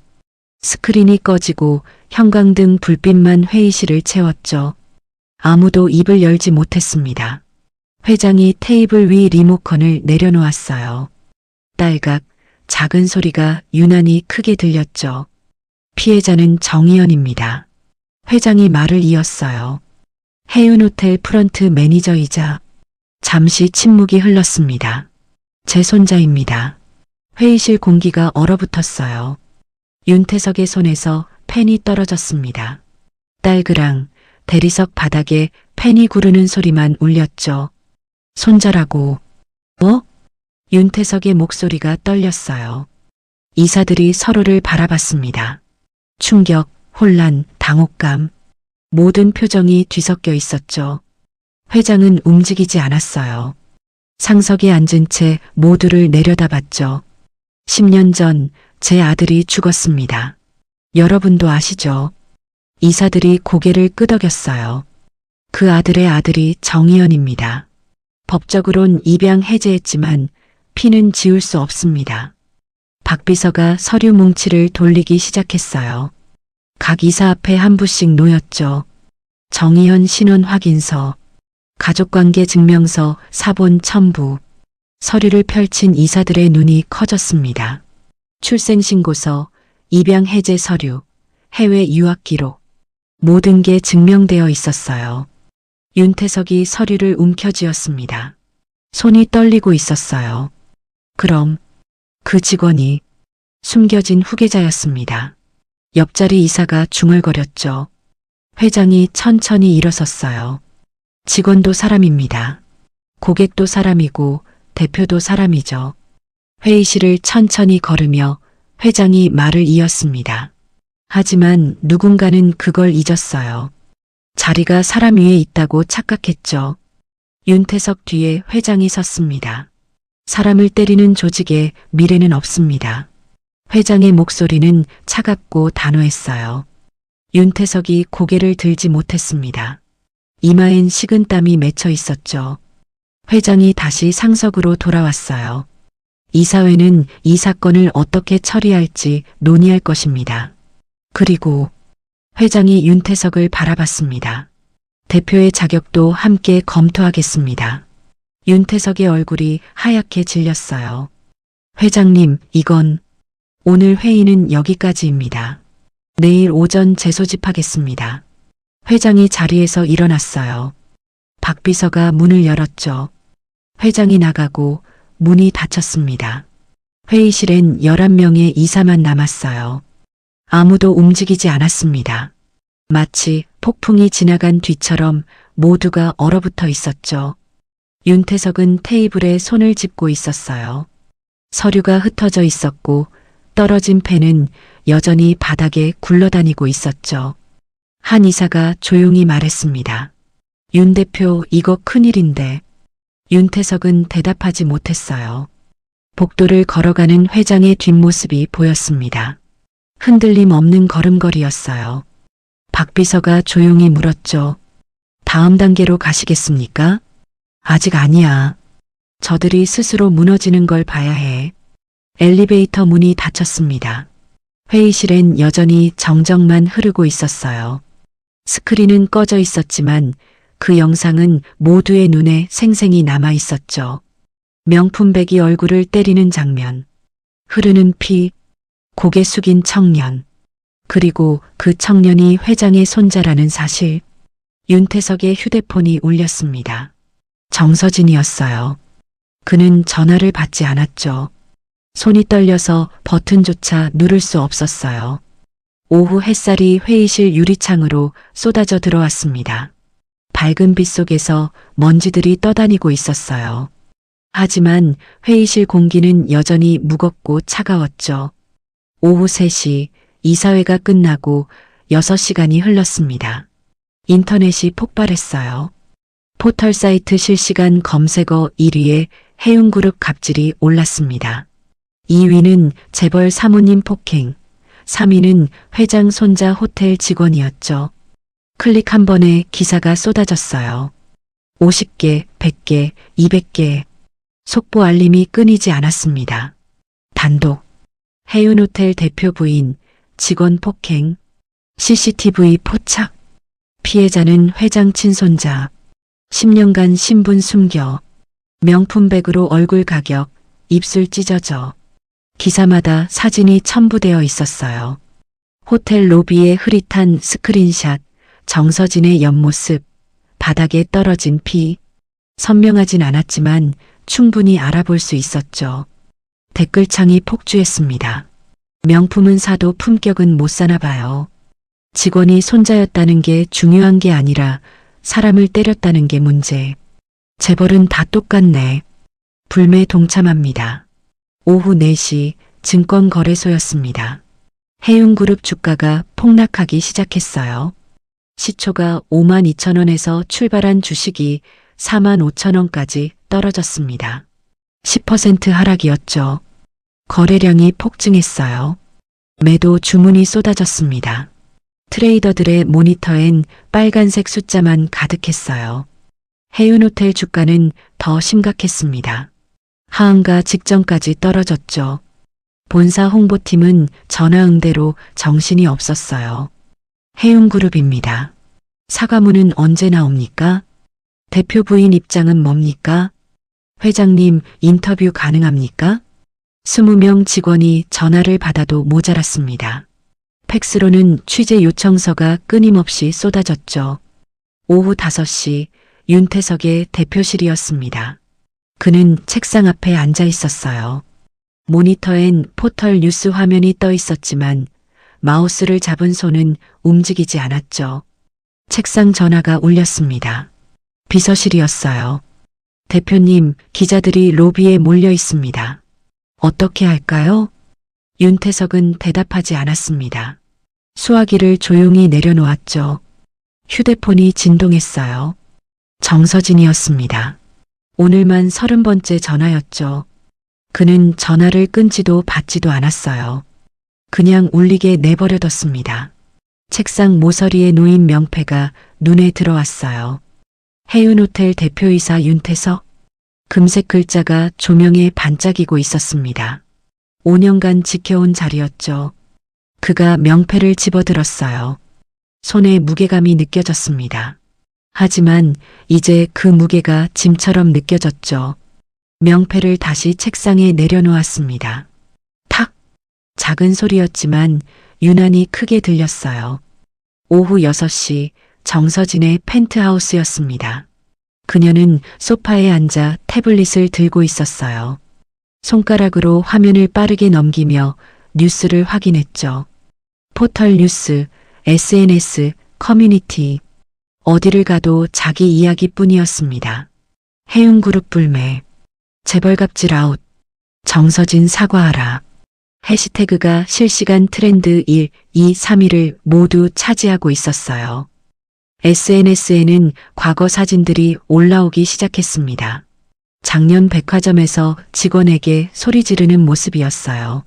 스크린이 꺼지고 형광등 불빛만 회의실을 채웠죠. 아무도 입을 열지 못했습니다. 회장이 테이블 위 리모컨을 내려놓았어요. 딸각, 작은 소리가 유난히 크게 들렸죠. 피해자는 정의연입니다. 회장이 말을 이었어요. 해운호텔 프런트 매니저이자. 잠시 침묵이 흘렀습니다. 제 손자입니다. 회의실 공기가 얼어붙었어요. 윤태석의 손에서 펜이 떨어졌습니다. 딸그랑 대리석 바닥에 펜이 구르는 소리만 울렸죠. 손자라고. 뭐? 윤태석의 목소리가 떨렸어요. 이사들이 서로를 바라봤습니다. 충격, 혼란, 당혹감. 모든 표정이 뒤섞여 있었죠. 회장은 움직이지 않았어요. 상석에 앉은 채 모두를 내려다봤죠. 10년 전 제 아들이 죽었습니다. 여러분도 아시죠? 이사들이 고개를 끄덕였어요. 그 아들의 아들이 정의연입니다. 법적으론 입양 해제했지만 피는 지울 수 없습니다. 박 비서가 서류 뭉치를 돌리기 시작했어요. 각 이사 앞에 한 부씩 놓였죠. 정의연 신원 확인서, 가족관계 증명서, 사본 첨부. 서류를 펼친 이사들의 눈이 커졌습니다. 출생신고서, 입양 해제 서류, 해외 유학 기록. 모든 게 증명되어 있었어요. 윤태석이 서류를 움켜쥐었습니다. 손이 떨리고 있었어요. 그럼 그 직원이 숨겨진 후계자였습니다. 옆자리 이사가 중얼거렸죠. 회장이 천천히 일어섰어요. 직원도 사람입니다. 고객도 사람이고 대표도 사람이죠. 회의실을 천천히 걸으며 회장이 말을 이었습니다. 하지만 누군가는 그걸 잊었어요. 자리가 사람 위에 있다고 착각했죠. 윤태석 뒤에 회장이 섰습니다. 사람을 때리는 조직에 미래는 없습니다. 회장의 목소리는 차갑고 단호했어요. 윤태석이 고개를 들지 못했습니다. 이마엔 식은땀이 맺혀 있었죠. 회장이 다시 상석으로 돌아왔어요. 이사회는 이 사건을 어떻게 처리할지 논의할 것입니다. 그리고 회장이 윤태석을 바라봤습니다. 대표의 자격도 함께 검토하겠습니다. 윤태석의 얼굴이 하얗게 질렸어요. 회장님, 이건 오늘 회의는 여기까지입니다. 내일 오전 재소집하겠습니다. 회장이 자리에서 일어났어요. 박 비서가 문을 열었죠. 회장이 나가고 문이 닫혔습니다. 회의실엔 11명의 이사만 남았어요. 아무도 움직이지 않았습니다. 마치 폭풍이 지나간 뒤처럼 모두가 얼어붙어 있었죠. 윤태석은 테이블에 손을 짚고 있었어요. 서류가 흩어져 있었고 떨어진 펜은 여전히 바닥에 굴러다니고 있었죠. 한 이사가 조용히 말했습니다. 윤 대표, 이거 큰일인데. 윤태석은 대답하지 못했어요. 복도를 걸어가는 회장의 뒷모습이 보였습니다. 흔들림 없는 걸음걸이였어요. 박 비서가 조용히 물었죠. 다음 단계로 가시겠습니까? 아직 아니야. 저들이 스스로 무너지는 걸 봐야 해. 엘리베이터 문이 닫혔습니다. 회의실엔 여전히 정적만 흐르고 있었어요. 스크린은 꺼져 있었지만 그 영상은 모두의 눈에 생생히 남아 있었죠. 명품백이 얼굴을 때리는 장면, 흐르는 피, 고개 숙인 청년, 그리고 그 청년이 회장의 손자라는 사실. 윤태석의 휴대폰이 울렸습니다. 정서진이었어요. 그는 전화를 받지 않았죠. 손이 떨려서 버튼조차 누를 수 없었어요. 오후 햇살이 회의실 유리창으로 쏟아져 들어왔습니다. 밝은 빛 속에서 먼지들이 떠다니고 있었어요. 하지만 회의실 공기는 여전히 무겁고 차가웠죠. 오후 3시 이사회가 끝나고 6시간이 흘렀습니다. 인터넷이 폭발했어요. 포털 사이트 실시간 검색어 1위에 해운그룹 갑질이 올랐습니다. 2위는 재벌 사모님 폭행, 3위는 회장 손자 호텔 직원이었죠. 클릭 한 번에 기사가 쏟아졌어요. 50개, 100개, 200개. 속보 알림이 끊이지 않았습니다. 단독. 해운호텔 대표 부인, 직원 폭행, CCTV 포착. 피해자는 회장 친손자. 10년간 신분 숨겨. 명품백으로 얼굴 가격, 입술 찢어져. 기사마다 사진이 첨부되어 있었어요. 호텔 로비의 흐릿한 스크린샷, 정서진의 옆모습, 바닥에 떨어진 피. 선명하진 않았지만 충분히 알아볼 수 있었죠. 댓글창이 폭주했습니다. 명품은 사도 품격은 못 사나 봐요. 직원이 손자였다는 게 중요한 게 아니라 사람을 때렸다는 게 문제. 재벌은 다 똑같네. 불매 동참합니다. 오후 4시 증권거래소였습니다. 해운그룹 주가가 폭락하기 시작했어요. 시초가 52,000원에서 출발한 주식이 45,000원까지 떨어졌습니다. 10% 하락이었죠. 거래량이 폭증했어요. 매도 주문이 쏟아졌습니다. 트레이더들의 모니터엔 빨간색 숫자만 가득했어요. 해운호텔 주가는 더 심각했습니다. 하한가 직전까지 떨어졌죠. 본사 홍보팀은 전화응대로 정신이 없었어요. 해운그룹입니다. 사과문은 언제 나옵니까? 대표 부인 입장은 뭡니까? 회장님 인터뷰 가능합니까? 20명 직원이 전화를 받아도 모자랐습니다. 팩스로는 취재 요청서가 끊임없이 쏟아졌죠. 오후 5시 윤태석의 대표실이었습니다. 그는 책상 앞에 앉아 있었어요. 모니터엔 포털 뉴스 화면이 떠 있었지만 마우스를 잡은 손은 움직이지 않았죠. 책상 전화가 울렸습니다. 비서실이었어요. 대표님, 기자들이 로비에 몰려 있습니다. 어떻게 할까요? 윤태석은 대답하지 않았습니다. 수화기를 조용히 내려놓았죠. 휴대폰이 진동했어요. 정서진이었습니다. 오늘만 30번째 전화였죠. 그는 전화를 끊지도 받지도 않았어요. 그냥 울리게 내버려뒀습니다. 책상 모서리에 놓인 명패가 눈에 들어왔어요. 해운호텔 대표이사 윤태석. 금색 글자가 조명에 반짝이고 있었습니다. 5년간 지켜온 자리였죠. 그가 명패를 집어들었어요. 손에 무게감이 느껴졌습니다. 하지만 이제 그 무게가 짐처럼 느껴졌죠. 명패를 다시 책상에 내려놓았습니다. 탁! 작은 소리였지만 유난히 크게 들렸어요. 오후 6시 정서진의 펜트하우스였습니다. 그녀는 소파에 앉아 태블릿을 들고 있었어요. 손가락으로 화면을 빠르게 넘기며 뉴스를 확인했죠. 포털 뉴스, SNS, 커뮤니티. 어디를 가도 자기 이야기뿐이었습니다. 해운그룹 불매. 재벌갑질 아웃. 정서진 사과하라. 해시태그가 실시간 트렌드 1, 2, 3위를 모두 차지하고 있었어요. SNS에는 과거 사진들이 올라오기 시작했습니다. 작년 백화점에서 직원에게 소리 지르는 모습이었어요.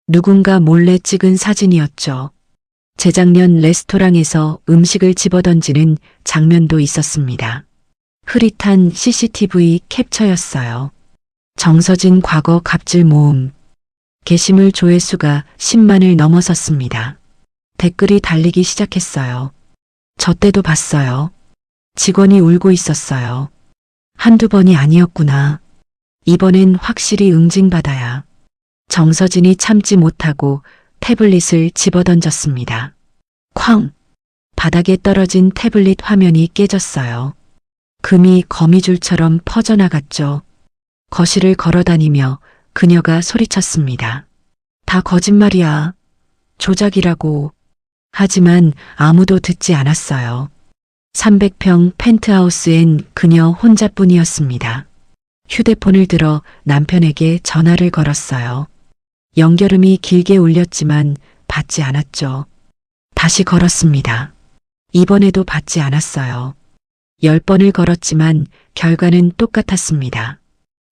누군가 몰래 찍은 사진이었죠. 재작년 레스토랑에서 음식을 집어던지는 장면도 있었습니다. 흐릿한 CCTV 캡처였어요. 정서진 과거 갑질 모음. 게시물 조회수가 10만을 넘어섰습니다. 댓글이 달리기 시작했어요. 저 때도 봤어요. 직원이 울고 있었어요. 한두 번이 아니었구나. 이번엔 확실히 응징받아야. 정서진이 참지 못하고 태블릿을 집어던졌습니다. 쾅! 바닥에 떨어진 태블릿 화면이 깨졌어요. 금이 거미줄처럼 퍼져나갔죠. 거실을 걸어다니며 그녀가 소리쳤습니다. 다 거짓말이야. 조작이라고. 하지만 아무도 듣지 않았어요. 300평 펜트하우스엔 그녀 혼자뿐이었습니다. 휴대폰을 들어 남편에게 전화를 걸었어요. 연결음이 길게 울렸지만 받지 않았죠. 다시 걸었습니다. 이번에도 받지 않았어요. 10번을 걸었지만 결과는 똑같았습니다.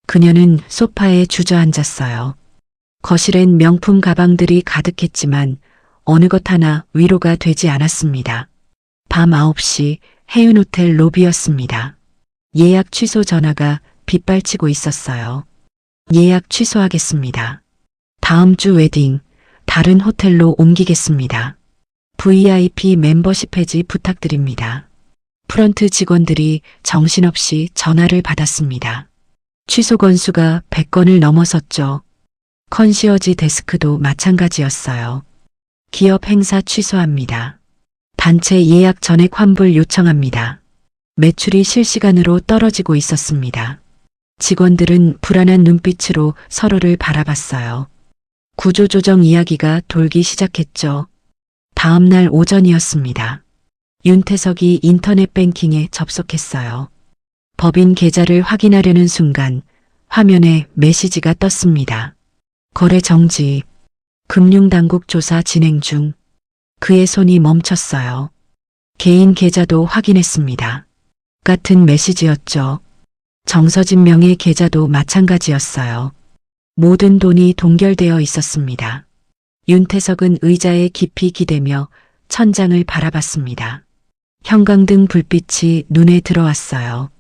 그녀는 소파에 주저앉았어요. 거실엔 명품 가방들이 가득했지만 어느 것 하나 위로가 되지 않았습니다. 밤 9시 해운호텔 로비였습니다. 예약 취소 전화가 빗발치고 있었어요. 예약 취소하겠습니다. 다음 주 웨딩, 다른 호텔로 옮기겠습니다. VIP 멤버십 해지 부탁드립니다. 프런트 직원들이 정신없이 전화를 받았습니다. 취소 건수가 100건을 넘어섰죠. 컨시어지 데스크도 마찬가지였어요. 기업 행사 취소합니다. 단체 예약 전액 환불 요청합니다. 매출이 실시간으로 떨어지고 있었습니다. 직원들은 불안한 눈빛으로 서로를 바라봤어요. 구조조정 이야기가 돌기 시작했죠. 다음 날 오전이었습니다. 윤태석이 인터넷 뱅킹에 접속했어요. 법인 계좌를 확인하려는 순간 화면에 메시지가 떴습니다. 거래 정지. 금융당국 조사 진행 중. 그의 손이 멈췄어요. 개인 계좌도 확인했습니다. 같은 메시지였죠. 정서진 명의 계좌도 마찬가지였어요. 모든 돈이 동결되어 있었습니다. 윤태석은 의자에 깊이 기대며 천장을 바라봤습니다. 형광등 불빛이 눈에 들어왔어요.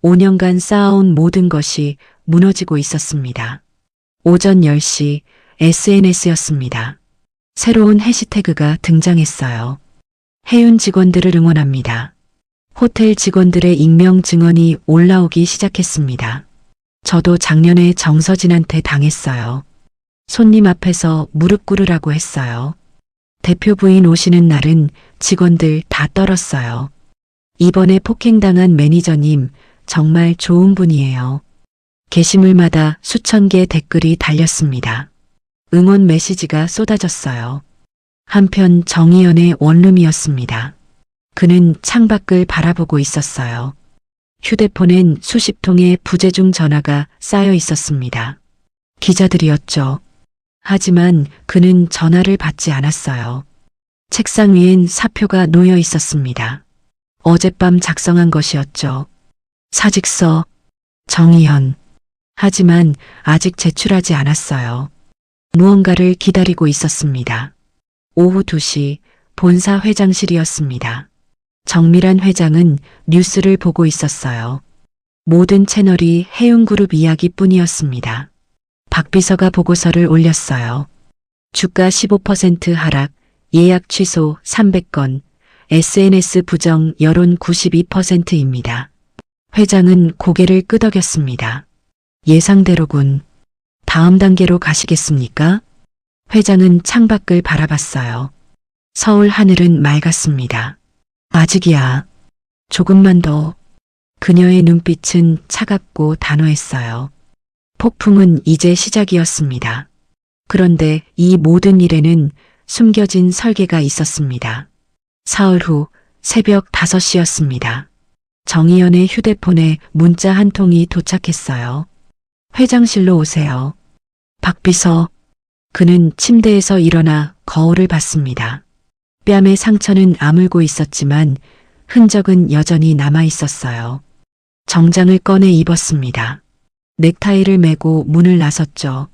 5년간 쌓아온 모든 것이 무너지고 있었습니다. 오전 10시 SNS였습니다. 새로운 해시태그가 등장했어요. 해운 직원들을 응원합니다. 호텔 직원들의 익명 증언이 올라오기 시작했습니다. 저도 작년에 정서진한테 당했어요. 손님 앞에서 무릎 꿇으라고 했어요. 대표 부인 오시는 날은 직원들 다 떨었어요. 이번에 폭행당한 매니저님 정말 좋은 분이에요. 게시물마다 수천 개의 댓글이 달렸습니다. 응원 메시지가 쏟아졌어요. 한편 정의연의 원룸이었습니다. 그는 창밖을 바라보고 있었어요. 휴대폰엔 수십 통의 부재중 전화가 쌓여 있었습니다. 기자들이었죠. 하지만 그는 전화를 받지 않았어요. 책상 위엔 사표가 놓여 있었습니다. 어젯밤 작성한 것이었죠. 사직서, 정의연. 하지만 아직 제출하지 않았어요. 무언가를 기다리고 있었습니다. 오후 2시 본사 회장실이었습니다. 정밀한 회장은 뉴스를 보고 있었어요. 모든 채널이 해운그룹 이야기뿐이었습니다. 박 비서가 보고서를 올렸어요. 주가 15% 하락, 예약 취소 300건, SNS 부정 여론 92%입니다. 회장은 고개를 끄덕였습니다. 예상대로군. 다음 단계로 가시겠습니까? 회장은 창밖을 바라봤어요. 서울 하늘은 맑았습니다. 아직이야. 조금만 더. 그녀의 눈빛은 차갑고 단호했어요. 폭풍은 이제 시작이었습니다. 그런데 이 모든 일에는 숨겨진 설계가 있었습니다. 사흘 후 새벽 5시였습니다. 정희연의 휴대폰에 문자 한 통이 도착했어요. 회장실로 오세요. 박 비서. 그는 침대에서 일어나 거울을 봤습니다. 뺨의 상처는 아물고 있었지만 흔적은 여전히 남아 있었어요. 정장을 꺼내 입었습니다. 넥타이를 메고 문을 나섰죠.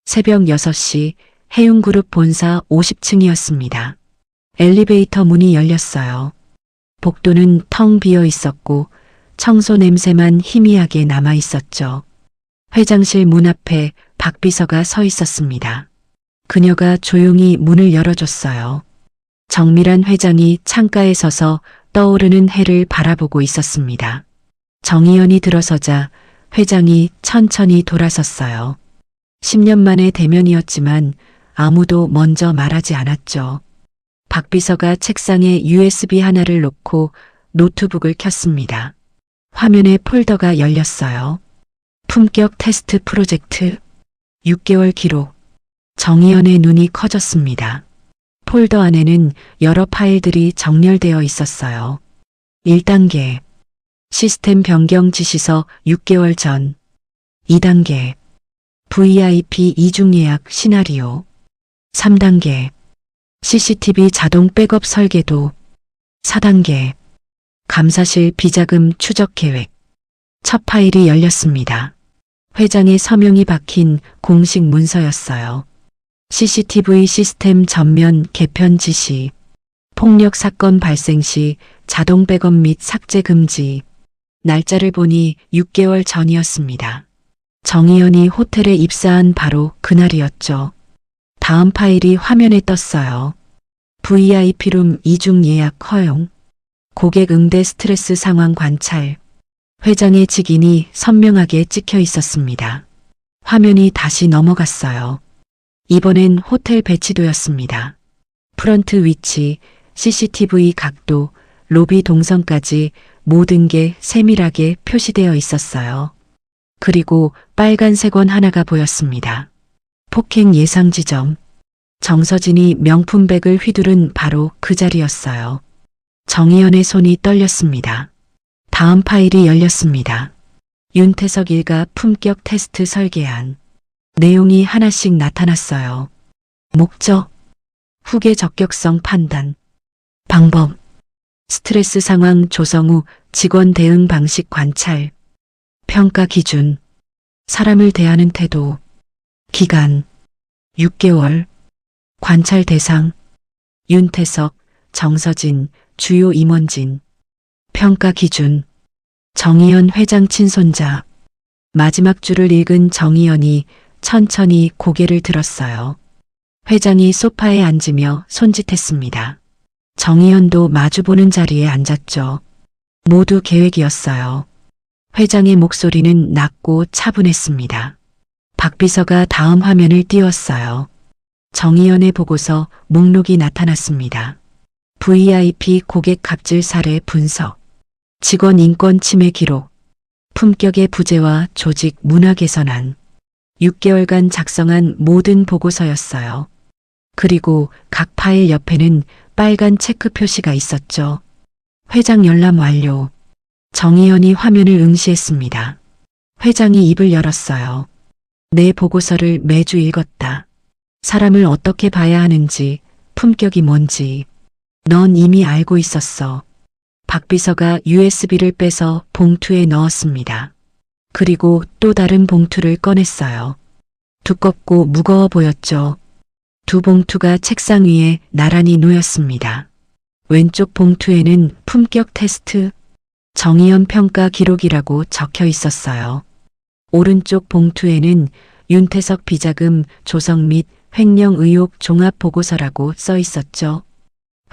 새벽 6시 해운그룹 본사 50층이었습니다. 엘리베이터 문이 열렸어요. 복도는 텅 비어 있었고 청소 냄새만 희미하게 남아 있었죠. 회장실 문 앞에 박 비서가 서 있었습니다. 그녀가 조용히 문을 열어줬어요. 정밀한 회장이 창가에 서서 떠오르는 해를 바라보고 있었습니다. 정희연이 들어서자 회장이 천천히 돌아섰어요. 10년 만의 대면이었지만 아무도 먼저 말하지 않았죠. 박 비서가 책상에 USB 하나를 놓고 노트북을 켰습니다. 화면에 폴더가 열렸어요. 품격 테스트 프로젝트 6개월 기록. 정희연의 눈이 커졌습니다. 폴더 안에는 여러 파일들이 정렬되어 있었어요. 1단계 시스템 변경 지시서 6개월 전. 2단계 VIP 이중 예약 시나리오. 3단계 CCTV 자동 백업 설계도. 4단계 감사실 비자금 추적 계획. 첫 파일이 열렸습니다. 회장의 서명이 박힌 공식 문서였어요. CCTV 시스템 전면 개편 지시. 폭력 사건 발생 시 자동 백업 및 삭제 금지. 날짜를 보니 6개월 전이었습니다. 정희연이 호텔에 입사한 바로 그날이었죠. 다음 파일이 화면에 떴어요. VIP룸 이중 예약 허용. 고객 응대 스트레스 상황 관찰. 회장의 직인이 선명하게 찍혀 있었습니다. 화면이 다시 넘어갔어요. 이번엔 호텔 배치도였습니다. 프런트 위치, CCTV 각도, 로비 동선까지 모든 게 세밀하게 표시되어 있었어요. 그리고 빨간색 원 하나가 보였습니다. 폭행 예상 지점. 정서진이 명품백을 휘두른 바로 그 자리였어요. 정희연의 손이 떨렸습니다. 다음 파일이 열렸습니다. 윤태석 일가 품격 테스트 설계안. 내용이 하나씩 나타났어요. 목적, 후계 적격성 판단, 방법, 스트레스 상황 조성 후 직원 대응 방식 관찰, 평가 기준, 사람을 대하는 태도, 기간, 6개월, 관찰 대상, 윤태석, 정서진, 주요 임원진, 평가 기준, 정희연 회장 친손자. 마지막 줄을 읽은 정희연이 천천히 고개를 들었어요. 회장이 소파에 앉으며 손짓했습니다. 정희연도 마주보는 자리에 앉았죠. 모두 계획이었어요. 회장의 목소리는 낮고 차분했습니다. 박 비서가 다음 화면을 띄웠어요. 정희연의 보고서 목록이 나타났습니다. VIP 고객 갑질 사례 분석, 직원 인권 침해 기록, 품격의 부재와 조직 문화 개선안. 6개월간 작성한 모든 보고서였어요. 그리고 각 파일 옆에는 빨간 체크 표시가 있었죠. 회장 열람 완료. 정희연이 화면을 응시했습니다. 회장이 입을 열었어요. 내 보고서를 매주 읽었다. 사람을 어떻게 봐야 하는지, 품격이 뭔지. 넌 이미 알고 있었어. 박 비서가 USB를 빼서 봉투에 넣었습니다. 그리고 또 다른 봉투를 꺼냈어요. 두껍고 무거워 보였죠. 두 봉투가 책상 위에 나란히 놓였습니다. 왼쪽 봉투에는 품격 테스트, 정의연 평가 기록이라고 적혀 있었어요. 오른쪽 봉투에는 윤태석 비자금 조성 및 횡령 의혹 종합 보고서라고 써 있었죠.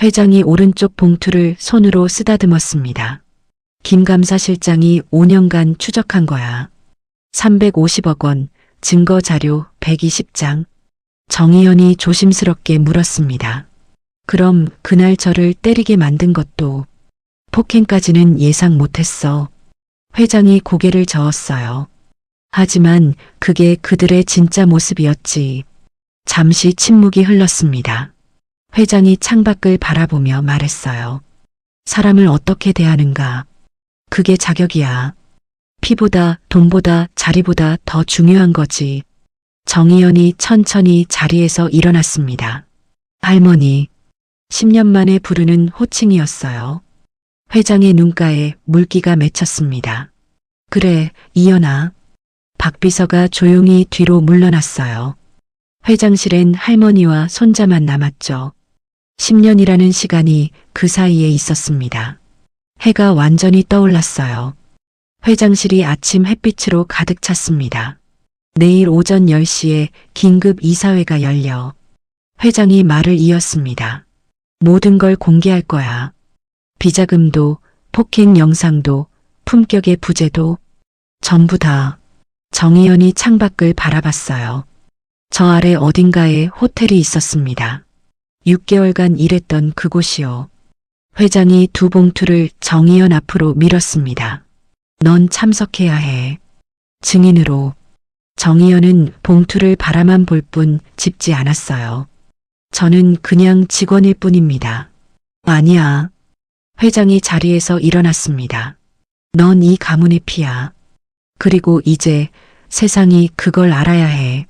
회장이 오른쪽 봉투를 손으로 쓰다듬었습니다. 김 감사실장이 5년간 추적한 거야. 350억 원, 증거 자료 120장. 정의연이 조심스럽게 물었습니다. 그럼 그날 저를 때리게 만든 것도 폭행까지는 예상 못했어. 회장이 고개를 저었어요. 하지만 그게 그들의 진짜 모습이었지. 잠시 침묵이 흘렀습니다. 회장이 창밖을 바라보며 말했어요. 사람을 어떻게 대하는가. 그게 자격이야. 피보다 돈보다 자리보다 더 중요한 거지. 정의연이 천천히 자리에서 일어났습니다. 할머니, 10년 만에 부르는 호칭이었어요. 회장의 눈가에 물기가 맺혔습니다. 그래, 이연아. 박 비서가 조용히 뒤로 물러났어요. 회장실엔 할머니와 손자만 남았죠. 10년이라는 시간이 그 사이에 있었습니다. 해가 완전히 떠올랐어요. 회장실이 아침 햇빛으로 가득 찼습니다. 내일 오전 10시에 긴급 이사회가 열려. 회장이 말을 이었습니다. 모든 걸 공개할 거야. 비자금도, 폭행 영상도, 품격의 부재도, 전부 다. 정의연이 창밖을 바라봤어요. 저 아래 어딘가에 호텔이 있었습니다. 6개월간 일했던 그곳이요. 회장이 두 봉투를 정의연 앞으로 밀었습니다. 넌 참석해야 해. 증인으로. 정의연은 봉투를 바라만 볼 뿐 짚지 않았어요. 저는 그냥 직원일 뿐입니다. 아니야. 회장이 자리에서 일어났습니다. 넌 이 가문의 피야. 그리고 이제 세상이 그걸 알아야 해.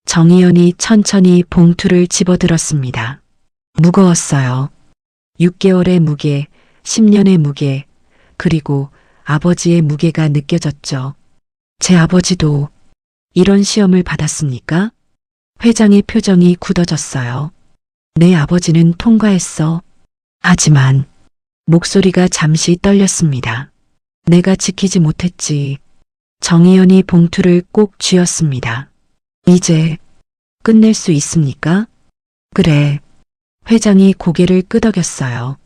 정의연이 천천히 봉투를 집어들었습니다. 무거웠어요. 6개월의 무게, 10년의 무게, 그리고 아버지의 무게가 느껴졌죠. 제 아버지도 이런 시험을 받았습니까? 회장의 표정이 굳어졌어요. 내 아버지는 통과했어. 하지만 목소리가 잠시 떨렸습니다. 내가 지키지 못했지. 정의연이 봉투를 꼭 쥐었습니다. 이제 끝낼 수 있습니까? 그래. 회장이 고개를 끄덕였어요.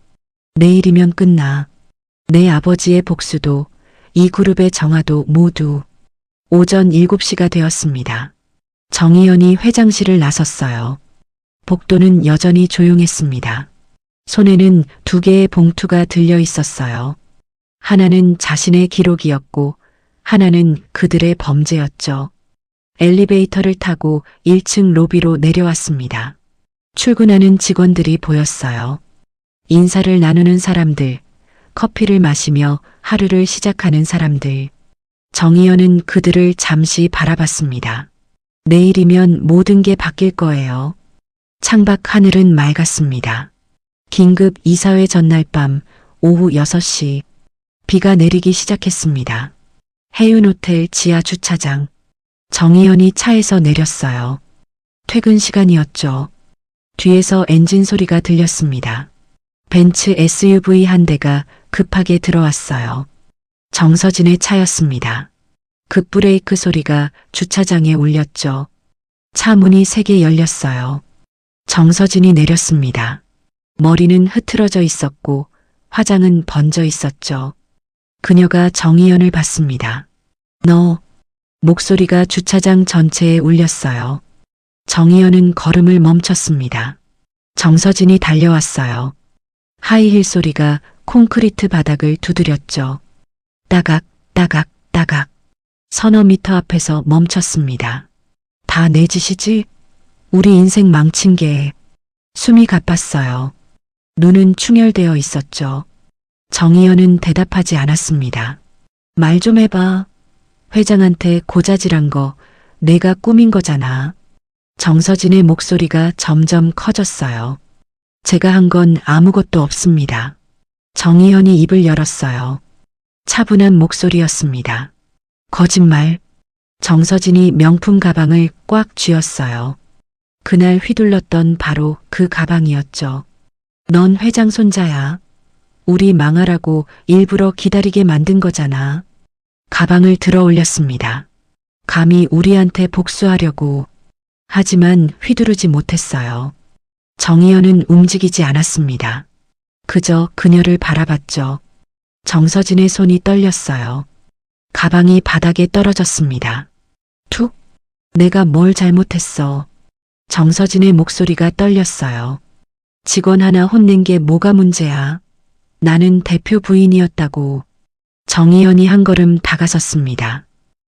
내일이면 끝나. 내 아버지의 복수도 이 그룹의 정화도 모두. 오전 7시가 되었습니다. 정의연이 회장실을 나섰어요. 복도는 여전히 조용했습니다. 손에는 2개의 봉투가 들려 있었어요. 하나는 자신의 기록이었고 하나는 그들의 범죄였죠. 엘리베이터를 타고 1층 로비로 내려왔습니다. 출근하는 직원들이 보였어요. 인사를 나누는 사람들, 커피를 마시며 하루를 시작하는 사람들. 정의연은 그들을 잠시 바라봤습니다. 내일이면 모든 게 바뀔 거예요. 창밖 하늘은 맑았습니다. 긴급 이사회 전날 밤 오후 6시 비가 내리기 시작했습니다. 해운호텔 지하 주차장. 정의연이 차에서 내렸어요. 퇴근 시간이었죠. 뒤에서 엔진 소리가 들렸습니다. 벤츠 SUV 한 대가 급하게 들어왔어요. 정서진의 차였습니다. 급브레이크 소리가 주차장에 울렸죠. 차 문이 3개 열렸어요. 정서진이 내렸습니다. 머리는 흐트러져 있었고 화장은 번져 있었죠. 그녀가 정의연을 봤습니다. 너. 목소리가 주차장 전체에 울렸어요. 정의연은 걸음을 멈췄습니다. 정서진이 달려왔어요. 하이힐 소리가 콘크리트 바닥을 두드렸죠. 따각, 따각, 따각. 서너 미터 앞에서 멈췄습니다. 다 내 짓이지? 우리 인생 망친 게. 숨이 가빴어요. 눈은 충혈되어 있었죠. 정의연은 대답하지 않았습니다. 말 좀 해봐. 회장한테 고자질한 거 내가 꾸민 거잖아. 정서진의 목소리가 점점 커졌어요. 제가 한 건 아무것도 없습니다. 정의연이 입을 열었어요. 차분한 목소리였습니다. 거짓말. 정서진이 명품 가방을 꽉 쥐었어요. 그날 휘둘렀던 바로 그 가방이었죠. 넌 회장 손자야. 우리 망하라고 일부러 기다리게 만든 거잖아. 가방을 들어 올렸습니다. 감히 우리한테 복수하려고. 하지만 휘두르지 못했어요. 정희연은 움직이지 않았습니다. 그저 그녀를 바라봤죠. 정서진의 손이 떨렸어요. 가방이 바닥에 떨어졌습니다. 툭! 내가 뭘 잘못했어. 정서진의 목소리가 떨렸어요. 직원 하나 혼낸 게 뭐가 문제야. 나는 대표 부인이었다고. 정희연이 한 걸음 다가섰습니다.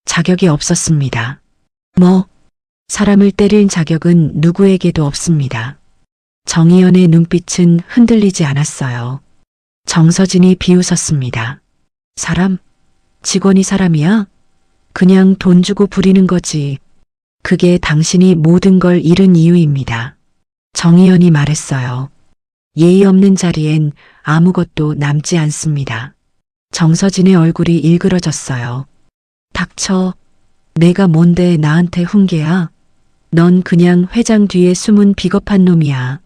자격이 없었습니다. 사람을 때릴 자격은 누구에게도 없습니다. 정희연의 눈빛은 흔들리지 않았어요. 정서진이 비웃었습니다. 사람? 직원이 사람이야? 그냥 돈 주고 부리는 거지. 그게 당신이 모든 걸 잃은 이유입니다. 정희연이 말했어요. 예의 없는 자리엔 아무것도 남지 않습니다. 정서진의 얼굴이 일그러졌어요. 닥쳐. 내가 뭔데 나한테 훈계야? 넌 그냥 회장 뒤에 숨은 비겁한 놈이야.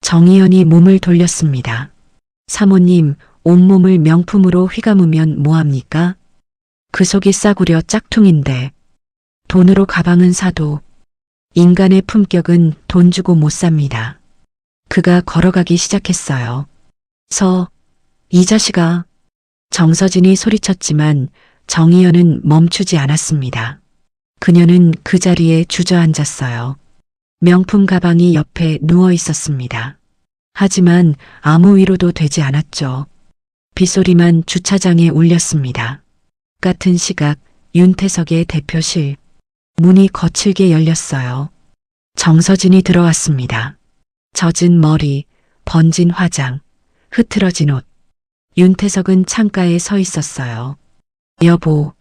정희연이 몸을 돌렸습니다. 사모님, 온몸을 명품으로 휘감으면 뭐합니까? 그 속이 싸구려 짝퉁인데. 돈으로 가방은 사도 인간의 품격은 돈 주고 못 삽니다. 그가 걸어가기 시작했어요. 이 자식아. 정서진이 소리쳤지만 정희연은 멈추지 않았습니다. 그녀는 그 자리에 주저앉았어요. 명품 가방이 옆에 누워 있었습니다. 하지만 아무 위로도 되지 않았죠. 빗소리만 주차장에 울렸습니다. 같은 시각 윤태석의 대표실. 문이 거칠게 열렸어요. 정서진이 들어왔습니다. 젖은 머리, 번진 화장, 흐트러진 옷. 윤태석은 창가에 서 있었어요. 여보.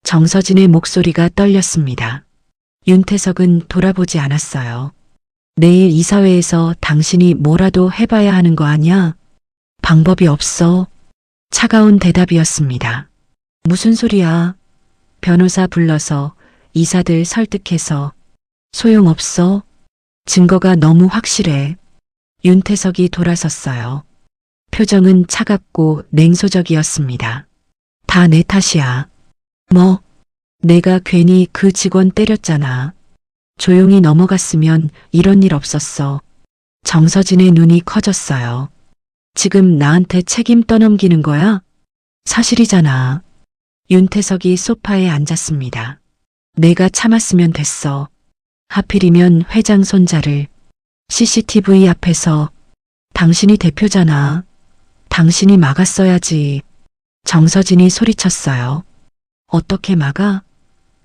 정서진의 목소리가 떨렸습니다. 윤태석은 돌아보지 않았어요. 내일 이사회에서 당신이 뭐라도 해봐야 하는 거 아니야? 방법이 없어. 차가운 대답이었습니다. 무슨 소리야? 변호사 불러서 이사들 설득해서. 소용없어. 증거가 너무 확실해. 윤태석이 돌아섰어요. 표정은 차갑고 냉소적이었습니다. 다 내 탓이야. 내가 괜히 그 직원 때렸잖아. 조용히 넘어갔으면 이런 일 없었어. 정서진의 눈이 커졌어요. 지금 나한테 책임 떠넘기는 거야? 사실이잖아. 윤태석이 소파에 앉았습니다. 내가 참았으면 됐어. 하필이면 회장 손자를 CCTV 앞에서. 당신이 대표잖아. 당신이 막았어야지. 정서진이 소리쳤어요. 어떻게 막아?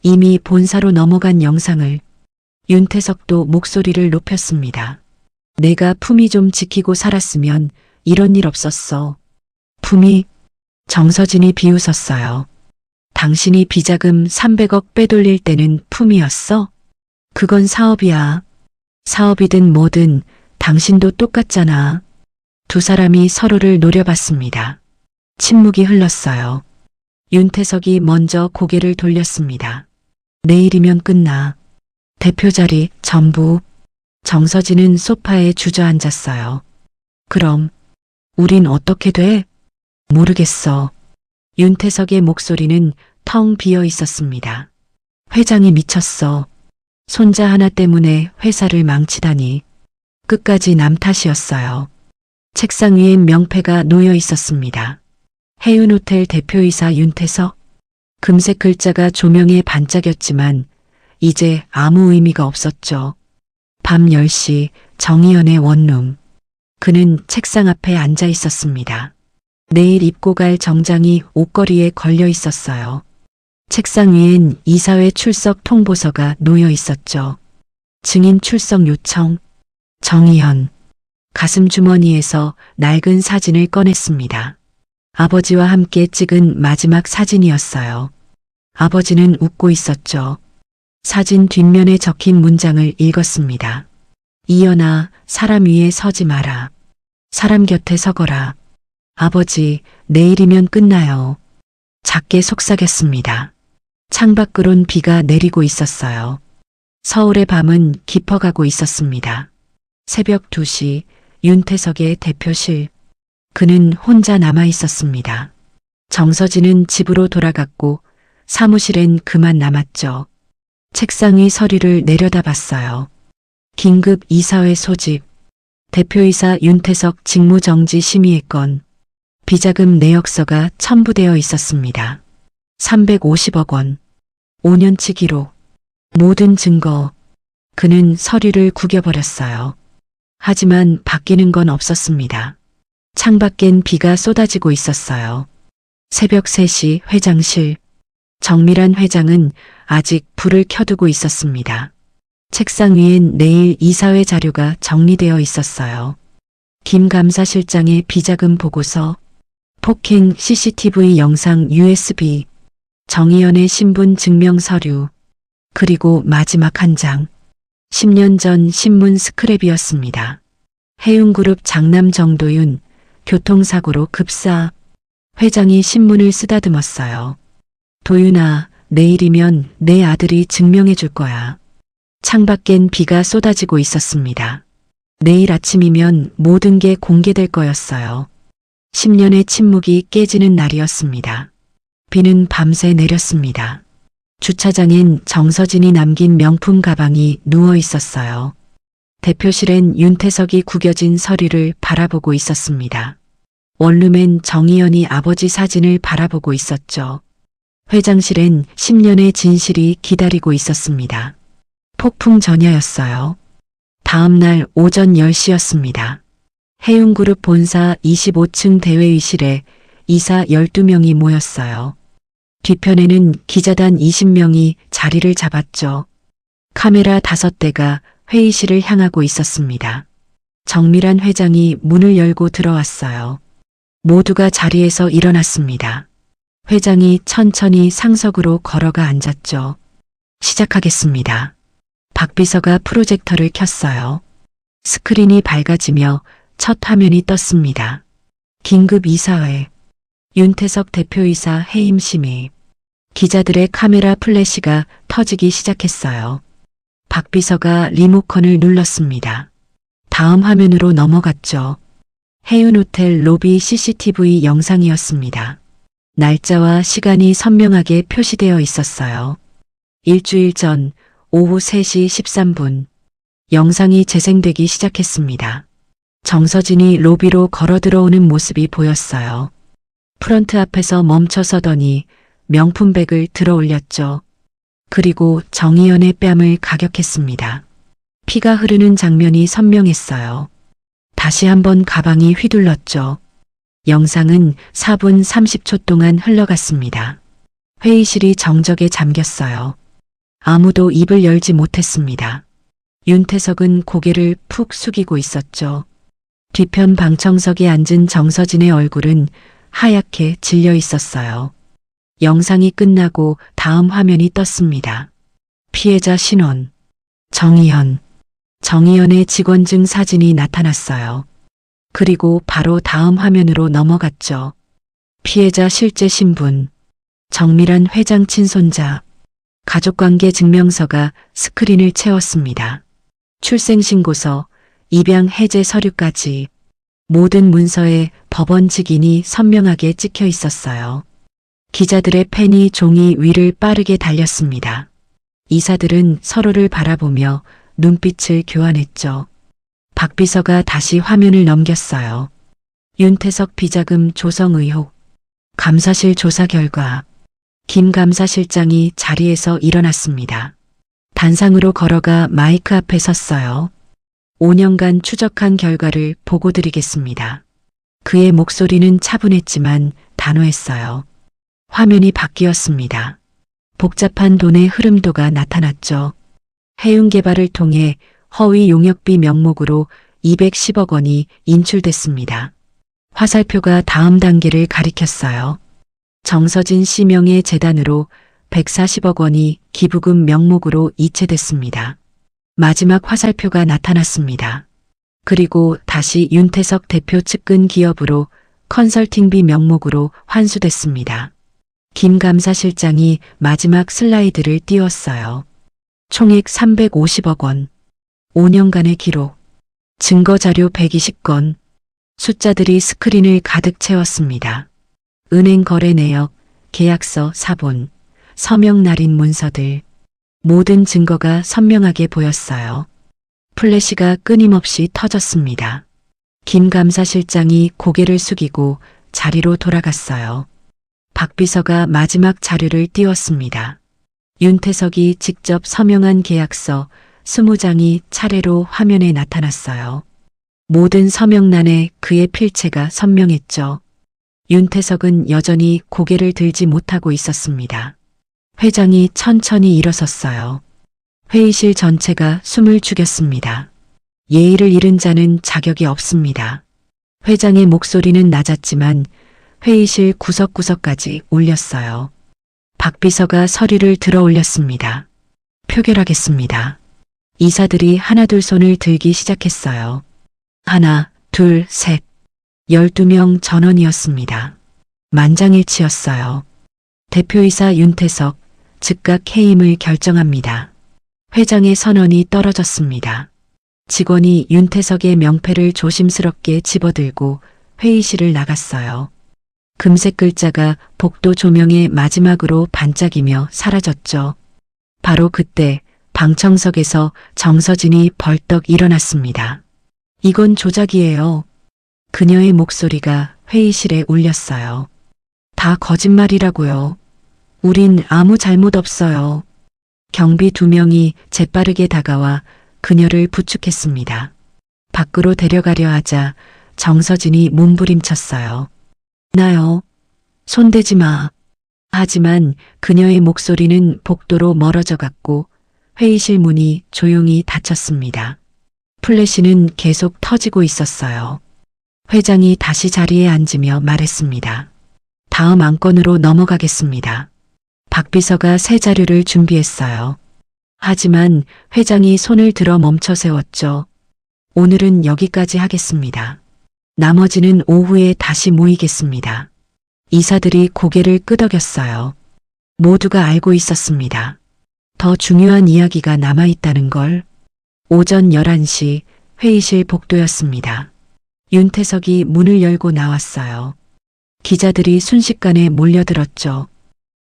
이미 본사로 넘어간 영상을. 윤태석도 목소리를 높였습니다. 내가 품위 좀 지키고 살았으면 이런 일 없었어. 품위? 정서진이 비웃었어요. 당신이 비자금 300억 빼돌릴 때는 품위였어? 그건 사업이야. 사업이든 뭐든 당신도 똑같잖아. 두 사람이 서로를 노려봤습니다. 침묵이 흘렀어요. 윤태석이 먼저 고개를 돌렸습니다. 내일이면 끝나. 대표 자리 전부. 정서진은 소파에 주저앉았어요. 그럼 우린 어떻게 돼? 모르겠어. 윤태석의 목소리는 텅 비어 있었습니다. 회장이 미쳤어. 손자 하나 때문에 회사를 망치다니. 끝까지 남 탓이었어요. 책상 위엔 명패가 놓여 있었습니다. 해운호텔 대표이사 윤태석. 금색 글자가 조명에 반짝였지만 이제 아무 의미가 없었죠. 밤 10시 정희연의 원룸. 그는 책상 앞에 앉아 있었습니다. 내일 입고 갈 정장이 옷걸이에 걸려 있었어요. 책상 위엔 이사회 출석 통보서가 놓여 있었죠. 증인 출석 요청. 정희연. 가슴 주머니에서 낡은 사진을 꺼냈습니다. 아버지와 함께 찍은 마지막 사진이었어요. 아버지는 웃고 있었죠. 사진 뒷면에 적힌 문장을 읽었습니다. 이연아, 사람 위에 서지 마라. 사람 곁에 서거라. 아버지, 내일이면 끝나요. 작게 속삭였습니다. 창밖으론 비가 내리고 있었어요. 서울의 밤은 깊어가고 있었습니다. 새벽 2시 윤태석의 대표실. 그는 혼자 남아 있었습니다. 정서진은 집으로 돌아갔고 사무실엔 그만 남았죠. 책상 위 서류를 내려다봤어요. 긴급 이사회 소집, 대표이사 윤태석 직무정지 심의의 건, 비자금 내역서가 첨부되어 있었습니다. 350억 원, 5년치 기록, 모든 증거. 그는 서류를 구겨버렸어요. 하지만 바뀌는 건 없었습니다. 창밖엔 비가 쏟아지고 있었어요. 새벽 3시 회장실. 정밀한 회장은 아직 불을 켜두고 있었습니다. 책상 위엔 내일 이사회 자료가 정리되어 있었어요. 김 감사실장의 비자금 보고서, 폭행 CCTV 영상 USB, 정의연의 신분 증명 서류, 그리고 마지막 한 장. 10년 전 신문 스크랩이었습니다. 해운그룹 장남 정도윤, 교통사고로 급사. 회장이 신문을 쓰다듬었어요. 도윤아, 내일이면 내 아들이 증명해 줄 거야. 창밖엔 비가 쏟아지고 있었습니다. 내일 아침이면 모든 게 공개될 거였어요. 10년의 침묵이 깨지는 날이었습니다. 비는 밤새 내렸습니다. 주차장엔 정서진이 남긴 명품 가방이 누워 있었어요. 대표실엔 윤태석이 구겨진 서류를 바라보고 있었습니다. 원룸엔 정의연이 아버지 사진을 바라보고 있었죠. 회장실엔 10년의 진실이 기다리고 있었습니다. 폭풍 전야였어요. 다음 날 오전 10시였습니다. 해운그룹 본사 25층 대회의실에 이사 12명이 모였어요. 뒤편에는 기자단 20명이 자리를 잡았죠. 카메라 5대가 회의실을 향하고 있었습니다. 정밀한 회장이 문을 열고 들어왔어요. 모두가 자리에서 일어났습니다. 회장이 천천히 상석으로 걸어가 앉았죠. 시작하겠습니다. 박 비서가 프로젝터를 켰어요. 스크린이 밝아지며 첫 화면이 떴습니다. 긴급 이사회. 윤태석 대표이사 해임 심의. 기자들의 카메라 플래시가 터지기 시작했어요. 박 비서가 리모컨을 눌렀습니다. 다음 화면으로 넘어갔죠. 해운호텔 로비 CCTV 영상이었습니다. 날짜와 시간이 선명하게 표시되어 있었어요. 일주일 전 오후 3시 13분 영상이 재생되기 시작했습니다. 정서진이 로비로 걸어 들어오는 모습이 보였어요. 프런트 앞에서 멈춰 서더니 명품백을 들어 올렸죠. 그리고 정의연의 뺨을 가격했습니다. 피가 흐르는 장면이 선명했어요. 다시 한번 가방이 휘둘렀죠. 영상은 4분 30초 동안 흘러갔습니다. 회의실이 정적에 잠겼어요. 아무도 입을 열지 못했습니다. 윤태석은 고개를 푹 숙이고 있었죠. 뒤편 방청석에 앉은 정서진의 얼굴은 하얗게 질려 있었어요. 영상이 끝나고 다음 화면이 떴습니다. 피해자 신원. 정의연. 정의연의 직원증 사진이 나타났어요. 그리고 바로 다음 화면으로 넘어갔죠. 피해자 실제 신분. 정밀한 회장 친손자. 가족관계 증명서가 스크린을 채웠습니다. 출생신고서, 입양 해제 서류까지 모든 문서에 법원 직인이 선명하게 찍혀 있었어요. 기자들의 펜이 종이 위를 빠르게 달렸습니다. 이사들은 서로를 바라보며 눈빛을 교환했죠. 박 비서가 다시 화면을 넘겼어요. 윤태석 비자금 조성 의혹. 감사실 조사 결과. 김 감사실장이 자리에서 일어났습니다. 단상으로 걸어가 마이크 앞에 섰어요. 5년간 추적한 결과를 보고 드리겠습니다. 그의 목소리는 차분했지만 단호했어요. 화면이 바뀌었습니다. 복잡한 돈의 흐름도가 나타났죠. 해운개발을 통해 허위 용역비 명목으로 210억 원이 인출됐습니다. 화살표가 다음 단계를 가리켰어요. 정서진 씨 명의 재단으로 140억 원이 기부금 명목으로 이체됐습니다. 마지막 화살표가 나타났습니다. 그리고 다시 윤태석 대표 측근 기업으로 컨설팅비 명목으로 환수됐습니다. 김 감사실장이 마지막 슬라이드를 띄웠어요. 총액 350억 원, 5년간의 기록, 증거자료 120건, 숫자들이 스크린을 가득 채웠습니다. 은행 거래 내역, 계약서 사본, 서명 날인 문서들, 모든 증거가 선명하게 보였어요. 플래시가 끊임없이 터졌습니다. 김 감사실장이 고개를 숙이고 자리로 돌아갔어요. 박 비서가 마지막 자료를 띄웠습니다. 윤태석이 직접 서명한 계약서 20장이 차례로 화면에 나타났어요. 모든 서명란에 그의 필체가 선명했죠. 윤태석은 여전히 고개를 들지 못하고 있었습니다. 회장이 천천히 일어섰어요. 회의실 전체가 숨을 죽였습니다. 예의를 잃은 자는 자격이 없습니다. 회장의 목소리는 낮았지만 회의실 구석구석까지 울렸어요. 박 비서가 서류를 들어 올렸습니다. 표결하겠습니다. 이사들이 하나둘 손을 들기 시작했어요. 하나, 둘, 셋. 12명 전원이었습니다. 만장일치였어요. 대표이사 윤태석 즉각 해임을 결정합니다. 회장의 선언이 떨어졌습니다. 직원이 윤태석의 명패를 조심스럽게 집어들고 회의실을 나갔어요. 금색 글자가 복도 조명의 마지막으로 반짝이며 사라졌죠. 바로 그때 방청석에서 정서진이 벌떡 일어났습니다. 이건 조작이에요. 그녀의 목소리가 회의실에 울렸어요. 다 거짓말이라고요. 우린 아무 잘못 없어요. 경비 2명이 재빠르게 다가와 그녀를 부축했습니다. 밖으로 데려가려 하자 정서진이 몸부림쳤어요. 나요. 손대지 마. 하지만 그녀의 목소리는 복도로 멀어져 갔고 회의실 문이 조용히 닫혔습니다. 플래시는 계속 터지고 있었어요. 회장이 다시 자리에 앉으며 말했습니다. 다음 안건으로 넘어가겠습니다. 박 비서가 새 자료를 준비했어요. 하지만 회장이 손을 들어 멈춰 세웠죠. 오늘은 여기까지 하겠습니다. 나머지는 오후에 다시 모이겠습니다. 이사들이 고개를 끄덕였어요. 모두가 알고 있었습니다. 더 중요한 이야기가 남아있다는 걸. 오전 11시 회의실 복도였습니다. 윤태석이 문을 열고 나왔어요. 기자들이 순식간에 몰려들었죠.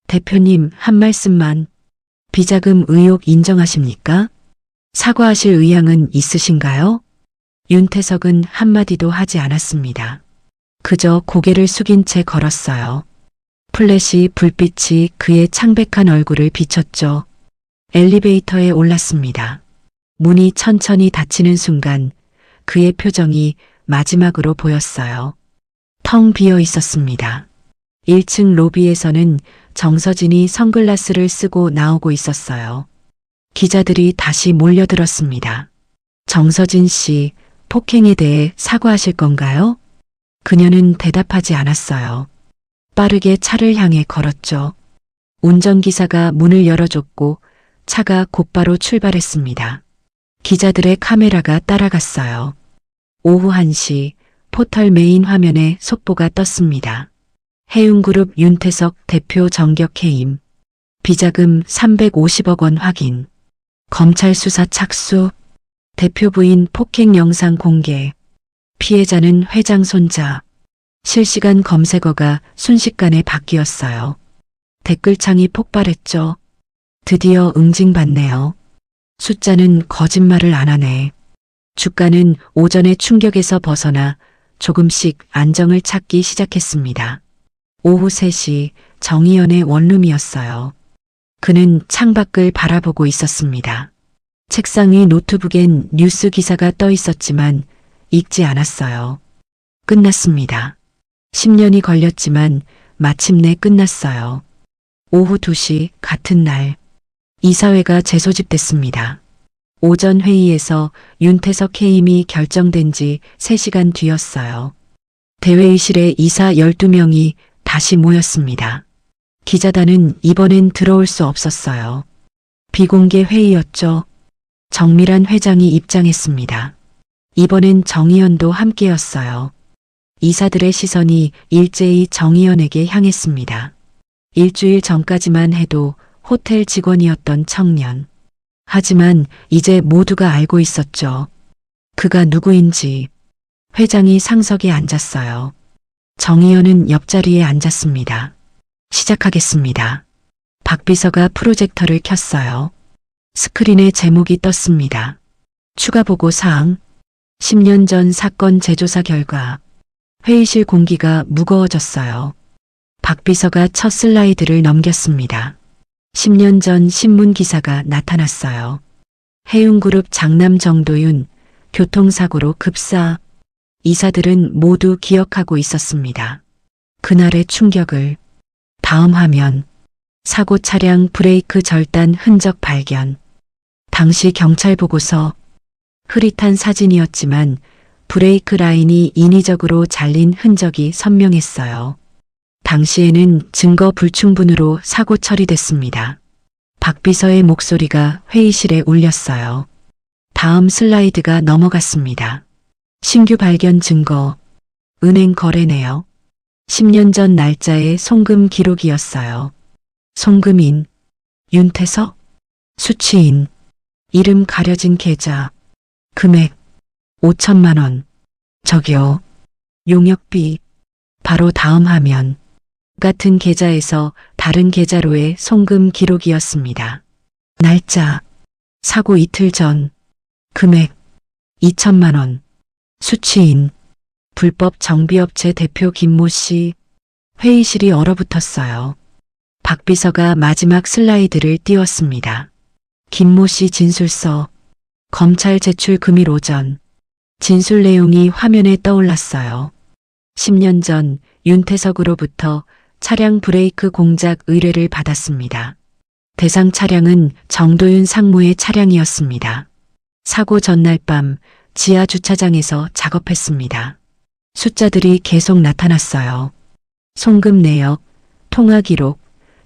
대표님, 한 말씀만. 비자금 의혹 인정하십니까? 사과하실 의향은 있으신가요? 윤태석은 한마디도 하지 않았습니다. 그저 고개를 숙인 채 걸었어요. 플래시 불빛이 그의 창백한 얼굴을 비췄죠. 엘리베이터에 올랐습니다. 문이 천천히 닫히는 순간 그의 표정이 마지막으로 보였어요. 텅 비어 있었습니다. 1층 로비에서는 정서진이 선글라스를 쓰고 나오고 있었어요. 기자들이 다시 몰려들었습니다. 정서진 씨, 폭행에 대해 사과하실 건가요? 그녀는 대답하지 않았어요. 빠르게 차를 향해 걸었죠. 운전기사가 문을 열어줬고 차가 곧바로 출발했습니다. 기자들의 카메라가 따라갔어요. 오후 1시 포털 메인 화면에 속보가 떴습니다. 해운그룹 윤태석 대표 정격 해임. 비자금 350억 원 확인. 검찰 수사 착수. 대표 부인 폭행 영상 공개. 피해자는 회장 손자. 실시간 검색어가 순식간에 바뀌었어요. 댓글창이 폭발했죠. 드디어 응징받네요. 숫자는 거짓말을 안 하네. 주가는 오전의 충격에서 벗어나 조금씩 안정을 찾기 시작했습니다. 오후 3시 정의연의 원룸이었어요. 그는 창밖을 바라보고 있었습니다. 책상 위 노트북엔 뉴스 기사가 떠 있었지만 읽지 않았어요. 끝났습니다. 10년이 걸렸지만 마침내 끝났어요. 오후 2시 같은 날 이사회가 재소집됐습니다. 오전 회의에서 윤태석 해임이 결정된 지 3시간 뒤였어요. 대회의실에 이사 12명이 다시 모였습니다. 기자단은 이번엔 들어올 수 없었어요. 비공개 회의였죠. 정밀한 회장이 입장했습니다. 이번엔 정의연도 함께였어요. 이사들의 시선이 일제히 정의연에게 향했습니다. 일주일 전까지만 해도 호텔 직원이었던 청년. 하지만 이제 모두가 알고 있었죠. 그가 누구인지. 회장이 상석에 앉았어요. 정의연은 옆자리에 앉았습니다. 시작하겠습니다. 박 비서가 프로젝터를 켰어요. 스크린에 제목이 떴습니다. 추가 보고 사항. 10년 전 사건 재조사 결과. 회의실 공기가 무거워졌어요. 박 비서가 첫 슬라이드를 넘겼습니다. 10년 전 신문 기사가 나타났어요. 해운그룹 장남 정도윤, 교통사고로 급사. 이사들은 모두 기억하고 있었습니다. 그날의 충격을. 다음 화면. 사고 차량 브레이크 절단 흔적 발견. 당시 경찰 보고서. 흐릿한 사진이었지만 브레이크 라인이 인위적으로 잘린 흔적이 선명했어요. 당시에는 증거 불충분으로 사고 처리됐습니다. 박 비서의 목소리가 회의실에 울렸어요. 다음 슬라이드가 넘어갔습니다. 신규 발견 증거. 은행 거래 내역. 10년 전 날짜의 송금 기록이었어요. 송금인. 윤태석. 수취인. 이름 가려진 계좌. 금액. 5천만 원. 저기요. 용역비. 바로 다음 화면. 같은 계좌에서 다른 계좌로의 송금 기록이었습니다. 날짜. 사고 이틀 전. 금액. 2천만 원. 수취인. 불법 정비업체 대표 김모 씨. 회의실이 얼어붙었어요. 박 비서가 마지막 슬라이드를 띄웠습니다. 김모 씨 진술서. 검찰 제출 금일 오전. 진술 내용이 화면에 떠올랐어요. 10년 전 윤태석으로부터 차량 브레이크 공작 의뢰를 받았습니다. 대상 차량은 정도윤 상무의 차량이었습니다. 사고 전날 밤 지하 주차장에서 작업했습니다. 숫자들이 계속 나타났어요. 송금 내역, 통화 기록,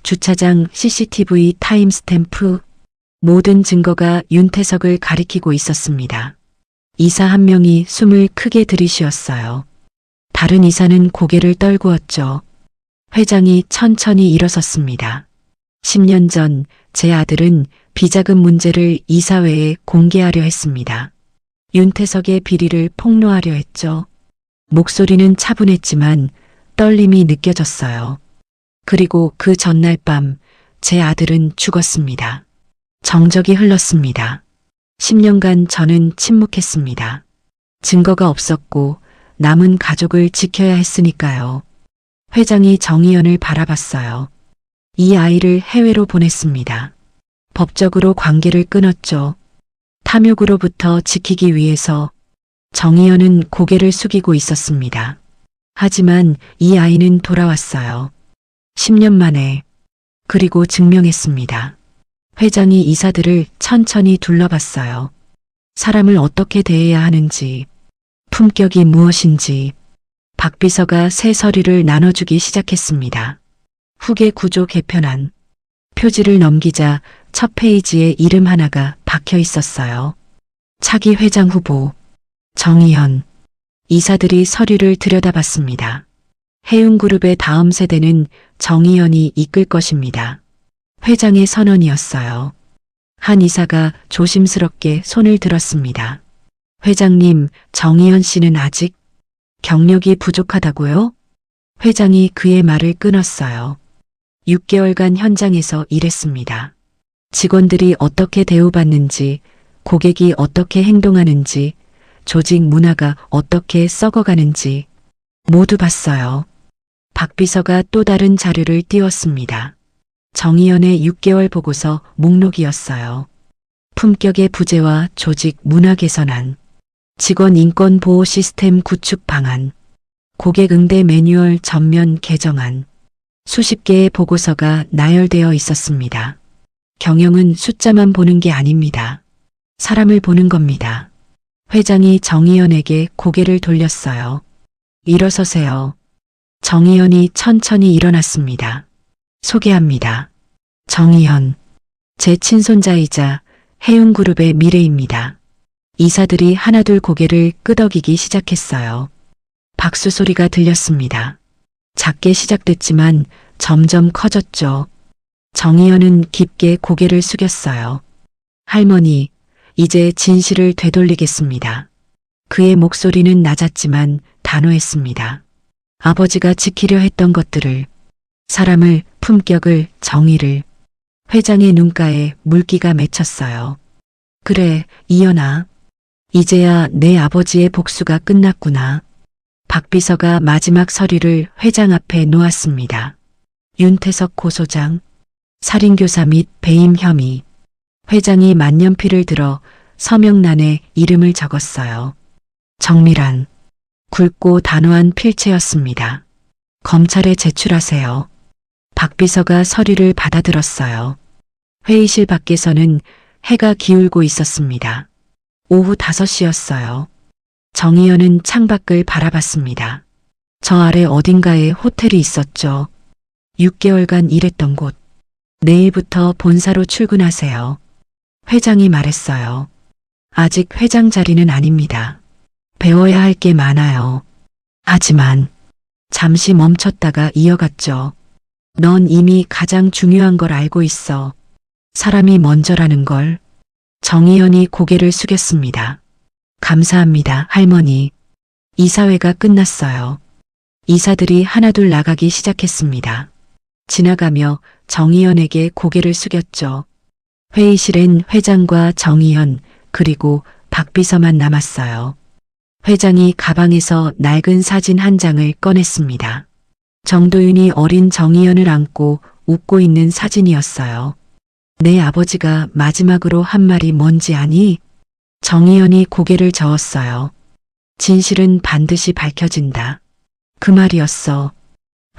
주차장 CCTV 타임스탬프, 모든 증거가 윤태석을 가리키고 있었습니다. 이사 한 명이 숨을 크게 들이쉬었어요. 다른 이사는 고개를 떨구었죠. 회장이 천천히 일어섰습니다. 10년 전 제 아들은 비자금 문제를 이사회에 공개하려 했습니다. 윤태석의 비리를 폭로하려 했죠. 목소리는 차분했지만 떨림이 느껴졌어요. 그리고 그 전날 밤 제 아들은 죽었습니다. 정적이 흘렀습니다. 10년간 저는 침묵했습니다. 증거가 없었고 남은 가족을 지켜야 했으니까요. 회장이 정의연을 바라봤어요. 이 아이를 해외로 보냈습니다. 법적으로 관계를 끊었죠. 탐욕으로부터 지키기 위해서. 정의연은 고개를 숙이고 있었습니다. 하지만 이 아이는 돌아왔어요. 10년 만에. 그리고 증명했습니다. 회장이 이사들을 천천히 둘러봤어요. 사람을 어떻게 대해야 하는지, 품격이 무엇인지. 박 비서가 새 서류를 나눠주기 시작했습니다. 후계 구조 개편안. 표지를 넘기자 첫 페이지에 이름 하나가 박혀 있었어요. 차기 회장 후보. 정의연. 이사들이 서류를 들여다봤습니다. 해운그룹의 다음 세대는 정의연이 이끌 것입니다. 회장의 선언이었어요. 한 이사가 조심스럽게 손을 들었습니다. 회장님, 정의연 씨는 아직 경력이 부족하다고요? 회장이 그의 말을 끊었어요. 6개월간 현장에서 일했습니다. 직원들이 어떻게 대우받는지, 고객이 어떻게 행동하는지, 조직 문화가 어떻게 썩어가는지 모두 봤어요. 박 비서가 또 다른 자료를 띄웠습니다. 정의연의 6개월 보고서 목록이었어요. 품격의 부재와 조직 문화 개선안, 직원 인권 보호 시스템 구축 방안, 고객 응대 매뉴얼 전면 개정안, 수십 개의 보고서가 나열되어 있었습니다. 경영은 숫자만 보는 게 아닙니다. 사람을 보는 겁니다. 회장이 정의연에게 고개를 돌렸어요. 일어서세요. 정의연이 천천히 일어났습니다. 소개합니다. 정의연. 제 친손자이자 해운그룹의 미래입니다. 이사들이 하나둘 고개를 끄덕이기 시작했어요. 박수 소리가 들렸습니다. 작게 시작됐지만 점점 커졌죠. 정의연은 깊게 고개를 숙였어요. 할머니, 이제 진실을 되돌리겠습니다. 그의 목소리는 낮았지만 단호했습니다. 아버지가 지키려 했던 것들을, 사람을, 품격을, 정의를. 회장의 눈가에 물기가 맺혔어요. 그래, 이연아. 이제야 내 아버지의 복수가 끝났구나. 박 비서가 마지막 서류를 회장 앞에 놓았습니다. 윤태석 고소장, 살인교사 및 배임 혐의. 회장이 만년필을 들어 서명란에 이름을 적었어요. 정밀한, 굵고 단호한 필체였습니다. 검찰에 제출하세요. 박 비서가 서류를 받아들었어요. 회의실 밖에서는 해가 기울고 있었습니다. 오후 5시였어요. 정의연은 창밖을 바라봤습니다. 저 아래 어딘가에 호텔이 있었죠. 6개월간 일했던 곳. 내일부터 본사로 출근하세요. 회장이 말했어요. 아직 회장 자리는 아닙니다. 배워야 할 게 많아요. 하지만 잠시 멈췄다가 이어갔죠. 넌 이미 가장 중요한 걸 알고 있어. 사람이 먼저라는 걸. 정의연이 고개를 숙였습니다. 감사합니다, 할머니. 이사회가 끝났어요. 이사들이 하나둘 나가기 시작했습니다. 지나가며 정의연에게 고개를 숙였죠. 회의실엔 회장과 정의연 그리고 박 비서만 남았어요. 회장이 가방에서 낡은 사진 한 장을 꺼냈습니다. 정도윤이 어린 정의연을 안고 웃고 있는 사진이었어요. 내 아버지가 마지막으로 한 말이 뭔지 아니? 정의연이 고개를 저었어요. 진실은 반드시 밝혀진다. 그 말이었어.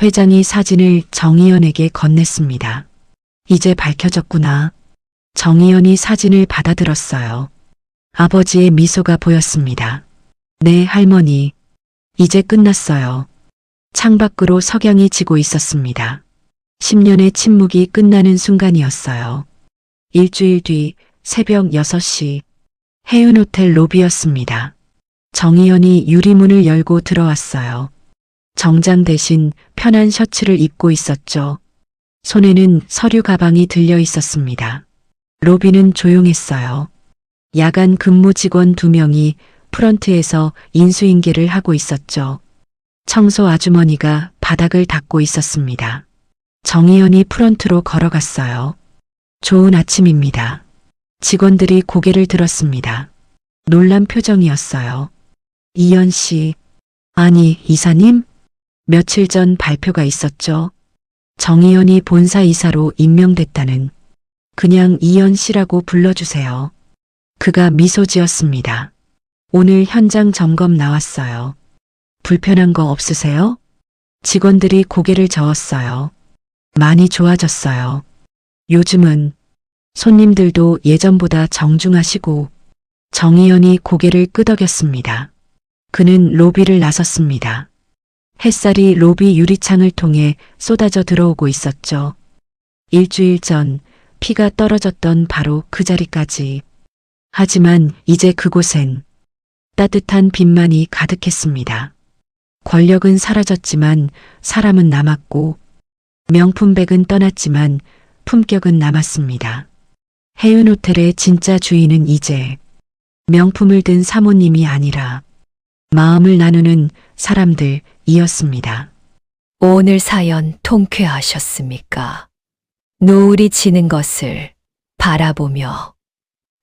회장이 사진을 정의연에게 건넸습니다. 이제 밝혀졌구나. 정의연이 사진을 받아들었어요. 아버지의 미소가 보였습니다. 네, 할머니. 이제 끝났어요. 창밖으로 석양이 지고 있었습니다. 10년의 침묵이 끝나는 순간이었어요. 일주일 뒤 새벽 6시 해운호텔 로비였습니다. 정의연이 유리문을 열고 들어왔어요. 정장 대신 편한 셔츠를 입고 있었죠. 손에는 서류 가방이 들려 있었습니다. 로비는 조용했어요. 야간 근무 직원 2명이 프런트에서 인수인계를 하고 있었죠. 청소 아주머니가 바닥을 닦고 있었습니다. 정의연이 프런트로 걸어갔어요. 좋은 아침입니다. 직원들이 고개를 들었습니다. 놀란 표정이었어요. 이연 씨, 아니, 이사님? 며칠 전 발표가 있었죠. 정의연이 본사 이사로 임명됐다는. 그냥 이연 씨라고 불러주세요. 그가 미소 지었습니다. 오늘 현장 점검 나왔어요. 불편한 거 없으세요? 직원들이 고개를 저었어요. 많이 좋아졌어요. 요즘은 손님들도 예전보다 정중하시고. 정의연이 고개를 끄덕였습니다. 그는 로비를 나섰습니다. 햇살이 로비 유리창을 통해 쏟아져 들어오고 있었죠. 일주일 전 피가 떨어졌던 바로 그 자리까지. 하지만 이제 그곳엔 따뜻한 빛만이 가득했습니다. 권력은 사라졌지만 사람은 남았고, 명품백은 떠났지만 품격은 남았습니다. 해운호텔의 진짜 주인은 이제 명품을 든 사모님이 아니라 마음을 나누는 사람들이었습니다. 오늘 사연 통쾌하셨습니까? 노을이 지는 것을 바라보며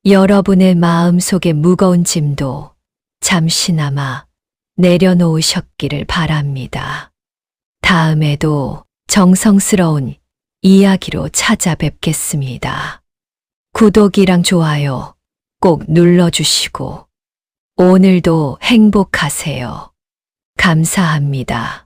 여러분의 마음속의 무거운 짐도 잠시나마 내려놓으셨기를 바랍니다. 다음에도 정성스러운 이야기로 찾아뵙겠습니다. 구독이랑 좋아요 꼭 눌러주시고 오늘도 행복하세요. 감사합니다.